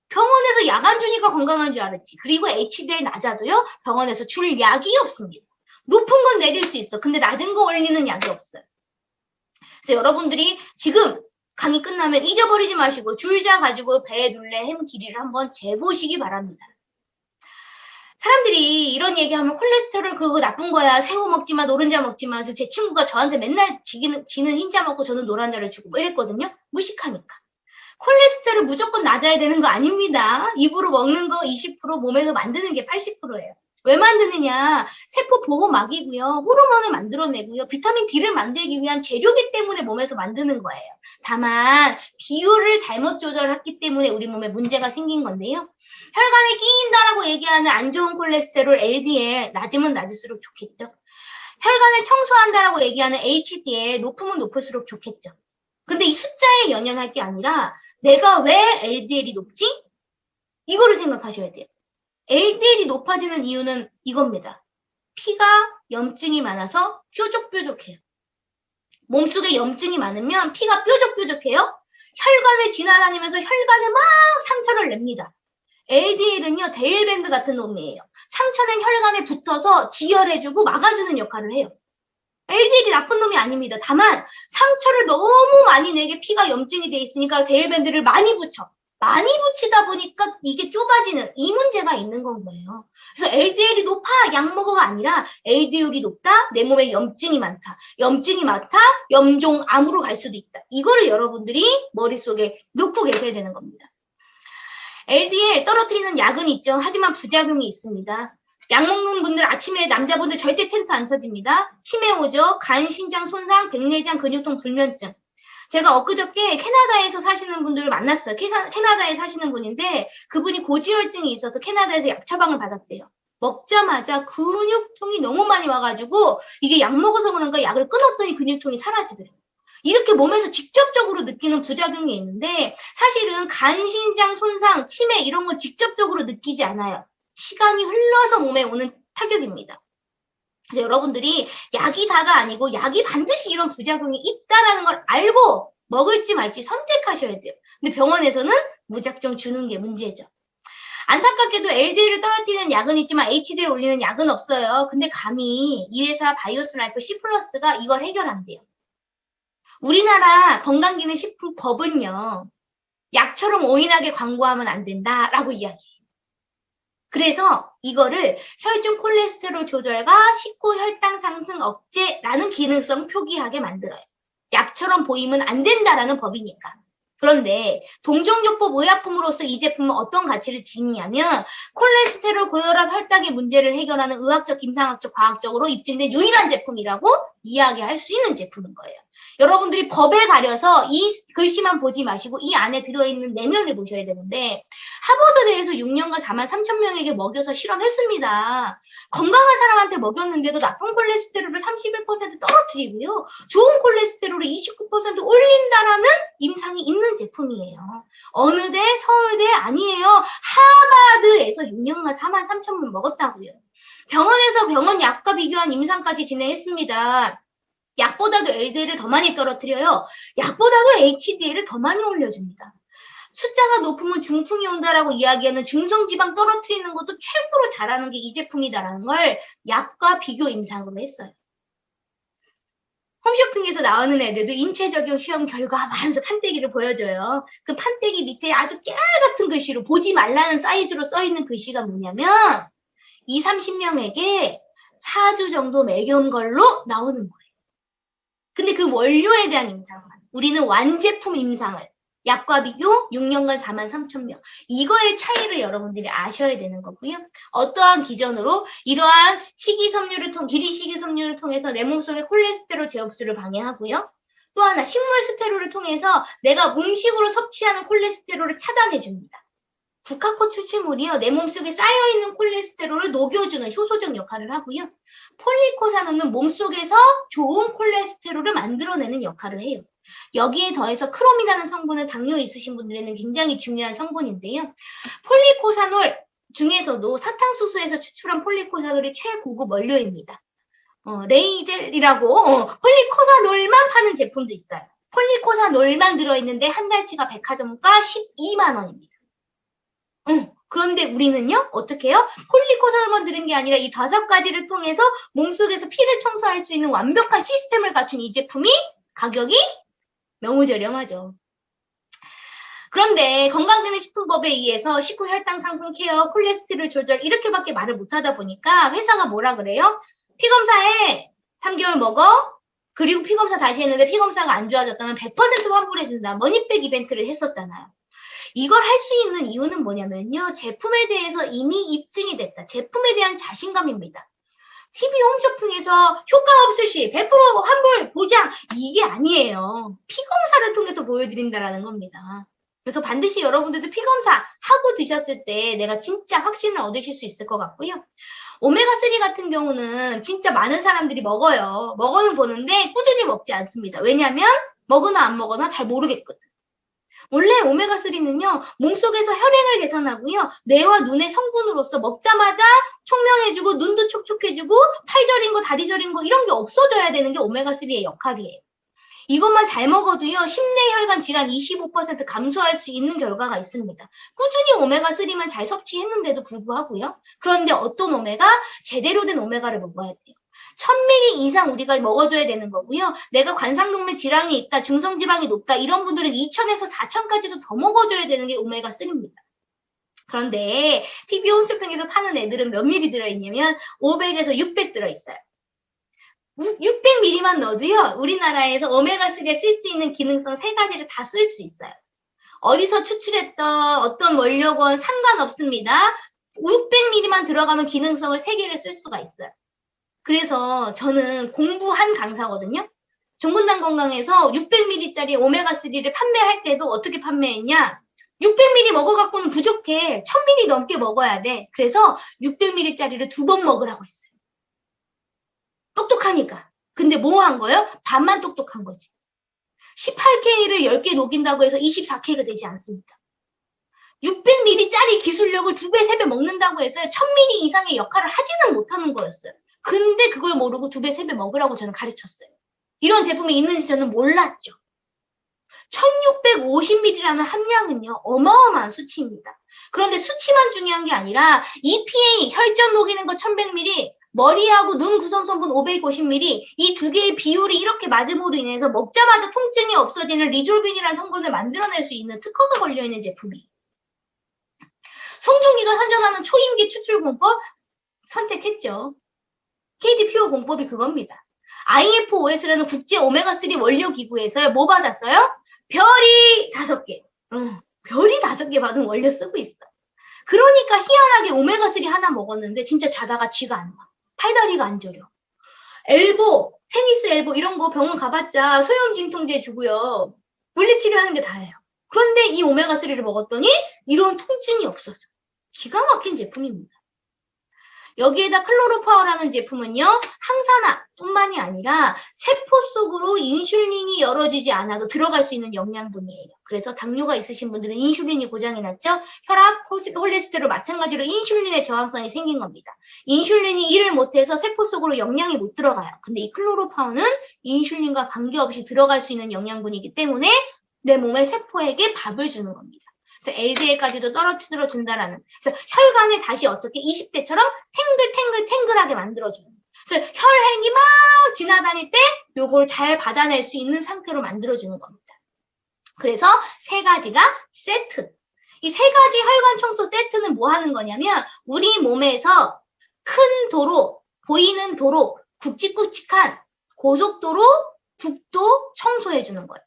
병원에서 약 안 주니까 건강한 줄 알았지. 그리고 HDL 낮아도요. 병원에서 줄 약이 없습니다. 높은 건 내릴 수 있어. 근데 낮은 거 올리는 약이 없어요. 그래서 여러분들이 지금 강의 끝나면 잊어버리지 마시고 줄자 가지고 배둘레 햄 길이를 한번 재보시기 바랍니다. 사람들이 이런 얘기하면 콜레스테롤 그거 나쁜 거야. 새우 먹지 마, 노른자 먹지 마. 그래서 제 친구가 저한테 맨날 지는 흰자 먹고 저는 노른자를 주고 뭐 이랬거든요. 무식하니까. 콜레스테롤 무조건 낮아야 되는 거 아닙니다. 입으로 먹는 거 20%, 몸에서 만드는 게 80%예요. 왜 만드느냐? 세포 보호막이고요. 호르몬을 만들어내고요. 비타민 D를 만들기 위한 재료기 때문에 몸에서 만드는 거예요. 다만 비율을 잘못 조절했기 때문에 우리 몸에 문제가 생긴 건데요. 혈관에 끼인다라고 얘기하는 안 좋은 콜레스테롤 LDL 낮으면 낮을수록 좋겠죠. 혈관을 청소한다라고 얘기하는 HDL 높으면 높을수록 좋겠죠. 근데 이 숫자에 연연할 게 아니라 내가 왜 LDL이 높지? 이거를 생각하셔야 돼요. LDL이 높아지는 이유는 이겁니다. 피가 염증이 많아서 뾰족뾰족해요. 몸속에 염증이 많으면 피가 뾰족뾰족해요. 혈관을 지나다니면서 혈관에 막 상처를 냅니다. LDL은요, 데일밴드 같은 놈이에요. 상처낸 혈관에 붙어서 지혈해주고 막아주는 역할을 해요. LDL이 나쁜 놈이 아닙니다. 다만 상처를 너무 많이 내게 피가 염증이 돼 있으니까 데일밴드를 많이 붙여. 많이 붙이다 보니까 이게 좁아지는 이 문제가 있는 건 거예요. 그래서 LDL이 높아 약 먹어가 아니라 LDL이 높다 내 몸에 염증이 많다. 염증이 많다 염종암으로 갈 수도 있다. 이거를 여러분들이 머릿속에 넣고 계셔야 되는 겁니다. LDL 떨어뜨리는 약은 있죠. 하지만 부작용이 있습니다. 약 먹는 분들 아침에 남자분들 절대 텐트 안 쳐집니다. 치매 오죠. 간, 신장 손상, 백내장, 근육통, 불면증. 제가 엊그저께 캐나다에서 사시는 분들을 만났어요. 캐나다에 사시는 분인데 그분이 고지혈증이 있어서 캐나다에서 약 처방을 받았대요. 먹자마자 근육통이 너무 많이 와가지고 이게 약 먹어서 그런가 약을 끊었더니 근육통이 사라지더래요. 이렇게 몸에서 직접적으로 느끼는 부작용이 있는데 사실은 간, 신장 손상, 치매 이런 거 직접적으로 느끼지 않아요. 시간이 흘러서 몸에 오는 타격입니다. 그래서 여러분들이 약이 다가 아니고 약이 반드시 이런 부작용이 있다라는 걸 알고 먹을지 말지 선택하셔야 돼요. 근데 병원에서는 무작정 주는 게 문제죠. 안타깝게도 LDL을 떨어뜨리는 약은 있지만 HDL 올리는 약은 없어요. 근데 감히 이 회사 바이오스라이프 C+가 이걸 해결한대요. 우리나라 건강기능식품법은요. 약처럼 오인하게 광고하면 안 된다라고 이야기해요. 그래서 이거를 혈중 콜레스테롤 조절과 식후 혈당 상승 억제라는 기능성 표기하게 만들어요. 약처럼 보이면 안 된다라는 법이니까. 그런데 동종요법 의약품으로서 이 제품은 어떤 가치를 지니냐면 콜레스테롤 고혈압 혈당의 문제를 해결하는 의학적, 임상학적, 과학적으로 입증된 유일한 제품이라고 이야기할 수 있는 제품인 거예요. 여러분들이 법에 가려서 이 글씨만 보지 마시고 이 안에 들어있는 내면을 보셔야 되는데 하버드대에서 6년간 43,000명에게 먹여서 실험했습니다. 건강한 사람한테 먹였는데도 나쁜 콜레스테롤을 31% 떨어뜨리고요. 좋은 콜레스테롤을 29% 올린다라는 임상이 있는 제품이에요. 어느 대? 서울대? 아니에요. 하버드에서 6년간 43,000명 먹었다고요. 병원에서 병원 약과 비교한 임상까지 진행했습니다. 약보다도 LDL을 더 많이 떨어뜨려요. 약보다도 HDL을 더 많이 올려줍니다. 숫자가 높으면 중풍이 온다라고 이야기하는 중성지방 떨어뜨리는 것도 최고로 잘하는 게 이 제품이다라는 걸 약과 비교 임상으로 했어요. 홈쇼핑에서 나오는 애들도 인체 적용 시험 결과 말하면서 판때기를 보여줘요. 그 판때기 밑에 아주 깨알 같은 글씨로 보지 말라는 사이즈로 써있는 글씨가 뭐냐면 20, 30명에게 4주 정도 먹여온 걸로 나오는 거예요. 근데 그 원료에 대한 임상만 우리는 완제품 임상을 약과 비교 6년간 43,000명 이거의 차이를 여러분들이 아셔야 되는 거고요. 어떠한 기전으로 이러한 기리 식이섬유를 통해서 내 몸속의 콜레스테롤 제흡수를 방해하고요. 또 하나 식물 스테롤을 통해서 내가 음식으로 섭취하는 콜레스테롤을 차단해 줍니다. 국화꽃 추출물이요. 내 몸속에 쌓여있는 콜레스테롤을 녹여주는 효소적 역할을 하고요. 폴리코사노는 몸속에서 좋은 콜레스테롤을 만들어내는 역할을 해요. 여기에 더해서 크롬이라는 성분은 당뇨 있으신 분들에는 굉장히 중요한 성분인데요. 폴리코사놀 중에서도 사탕수수에서 추출한 폴리코사놀이 최고급 원료입니다. 레이델이라고 폴리코사놀만 파는 제품도 있어요. 폴리코사놀만 들어있는데 한 달치가 백화점가 12만 원입니다. 그런데 우리는요, 어떻게 해요? 폴리코사놀만 들은 게 아니라 이 5가지를 통해서 몸속에서 피를 청소할 수 있는 완벽한 시스템을 갖춘 이 제품이 가격이 너무 저렴하죠. 그런데 건강기능식품법에 의해서 식후 혈당 상승 케어, 콜레스테롤 조절 이렇게밖에 말을 못하다 보니까 회사가 뭐라 그래요? 피검사해. 3개월 먹어. 그리고 피검사 다시 했는데 피검사가 안 좋아졌다면 100% 환불해준다. 머니백 이벤트를 했었잖아요. 이걸 할 수 있는 이유는 뭐냐면요. 제품에 대해서 이미 입증이 됐다. 제품에 대한 자신감입니다. TV 홈쇼핑에서 효과 없을 시 100% 환불 보장 이게 아니에요. 피검사를 통해서 보여드린다라는 겁니다. 그래서 반드시 여러분들도 피검사 하고 드셨을 때 내가 진짜 확신을 얻으실 수 있을 것 같고요. 오메가3 같은 경우는 진짜 많은 사람들이 먹어요. 먹어는 보는데 꾸준히 먹지 않습니다. 왜냐하면 먹으나 안 먹으나 잘 모르겠거든. 원래 오메가3는요, 몸속에서 혈행을 개선하고요, 뇌와 눈의 성분으로서 먹자마자 총명해주고, 눈도 촉촉해주고, 팔 저린 거, 다리 저린 거, 이런 게 없어져야 되는 게 오메가3의 역할이에요. 이것만 잘 먹어도요, 심내 혈관 질환 25% 감소할 수 있는 결과가 있습니다. 꾸준히 오메가3만 잘 섭취했는데도 불구하고요. 그런데 어떤 오메가? 제대로 된 오메가를 먹어야 돼요. 1000ml 이상 우리가 먹어줘야 되는 거고요. 내가 관상동맥 질환이 있다, 중성지방이 높다, 이런 분들은 2000에서 4000까지도 더 먹어줘야 되는 게 오메가3입니다. 그런데 TV 홈쇼핑에서 파는 애들은 몇 미리 들어있냐면 500에서 600 들어있어요. 600ml만 넣어도요, 우리나라에서 오메가3에 쓸 수 있는 기능성 3가지를 다 쓸 수 있어요. 어디서 추출했던 어떤 원료건 상관없습니다. 600ml만 들어가면 기능성을 3개를 쓸 수가 있어요. 그래서 저는 공부한 강사거든요. 종근당 건강에서 600ml짜리 오메가3를 판매할 때도 어떻게 판매했냐? 600ml 먹어갖고는 부족해. 1000ml 넘게 먹어야 돼. 그래서 600ml짜리를 2번 먹으라고 했어요. 똑똑하니까. 근데 뭐 한 거예요? 반만 똑똑한 거지. 18K를 10개 녹인다고 해서 24K가 되지 않습니다. 600ml짜리 기술력을 2배, 3배 먹는다고 해서 1000ml 이상의 역할을 하지는 못하는 거였어요. 근데 그걸 모르고 2배, 3배 먹으라고 저는 가르쳤어요. 이런 제품이 있는지 저는 몰랐죠. 1650ml라는 함량은요, 어마어마한 수치입니다. 그런데 수치만 중요한 게 아니라 EPA, 혈전 녹이는 거 1100ml, 머리하고 눈 구성성분 550ml, 이 두 개의 비율이 이렇게 맞음으로 인해서 먹자마자 통증이 없어지는 리졸빈이라는 성분을 만들어낼 수 있는 특허가 걸려있는 제품이에요. 송중기가 선전하는 초임기 추출 공법 선택했죠. KDPO 공법이 그겁니다. IFOS라는 국제 오메가3 원료 기구에서 뭐 받았어요? 별이 5개. 별이 5개 받은 원료 쓰고 있어. 그러니까 희한하게 오메가3 하나 먹었는데 진짜 자다가 쥐가 안 나. 팔다리가 안 저려. 엘보, 테니스 엘보 이런 거 병원 가봤자 소염 진통제 주고요. 물리치료하는 게 다예요. 그런데 이 오메가3를 먹었더니 이런 통증이 없어져. 기가 막힌 제품입니다. 여기에다 클로로파워라는 제품은요, 항산화뿐만이 아니라 세포 속으로 인슐린이 열어지지 않아도 들어갈 수 있는 영양분이에요. 그래서 당뇨가 있으신 분들은 인슐린이 고장이 났죠? 혈압, 콜레스테롤 마찬가지로 인슐린의 저항성이 생긴 겁니다. 인슐린이 일을 못해서 세포 속으로 영양이 못 들어가요. 근데 이 클로로파워는 인슐린과 관계없이 들어갈 수 있는 영양분이기 때문에 내 몸의 세포에게 밥을 주는 겁니다. 그래서 LDL까지도 떨어뜨려 준다라는. 그래서 혈관을 다시 어떻게 20대처럼 탱글탱글탱글하게 만들어줘요. 그래서 혈행이 막 지나다닐 때 요걸 잘 받아낼 수 있는 상태로 만들어주는 겁니다. 그래서 3가지가 세트. 이 3가지 혈관 청소 세트는 뭐 하는 거냐면 우리 몸에서 큰 도로, 보이는 도로, 굵직굵직한 고속도로, 국도 청소해주는 거예요.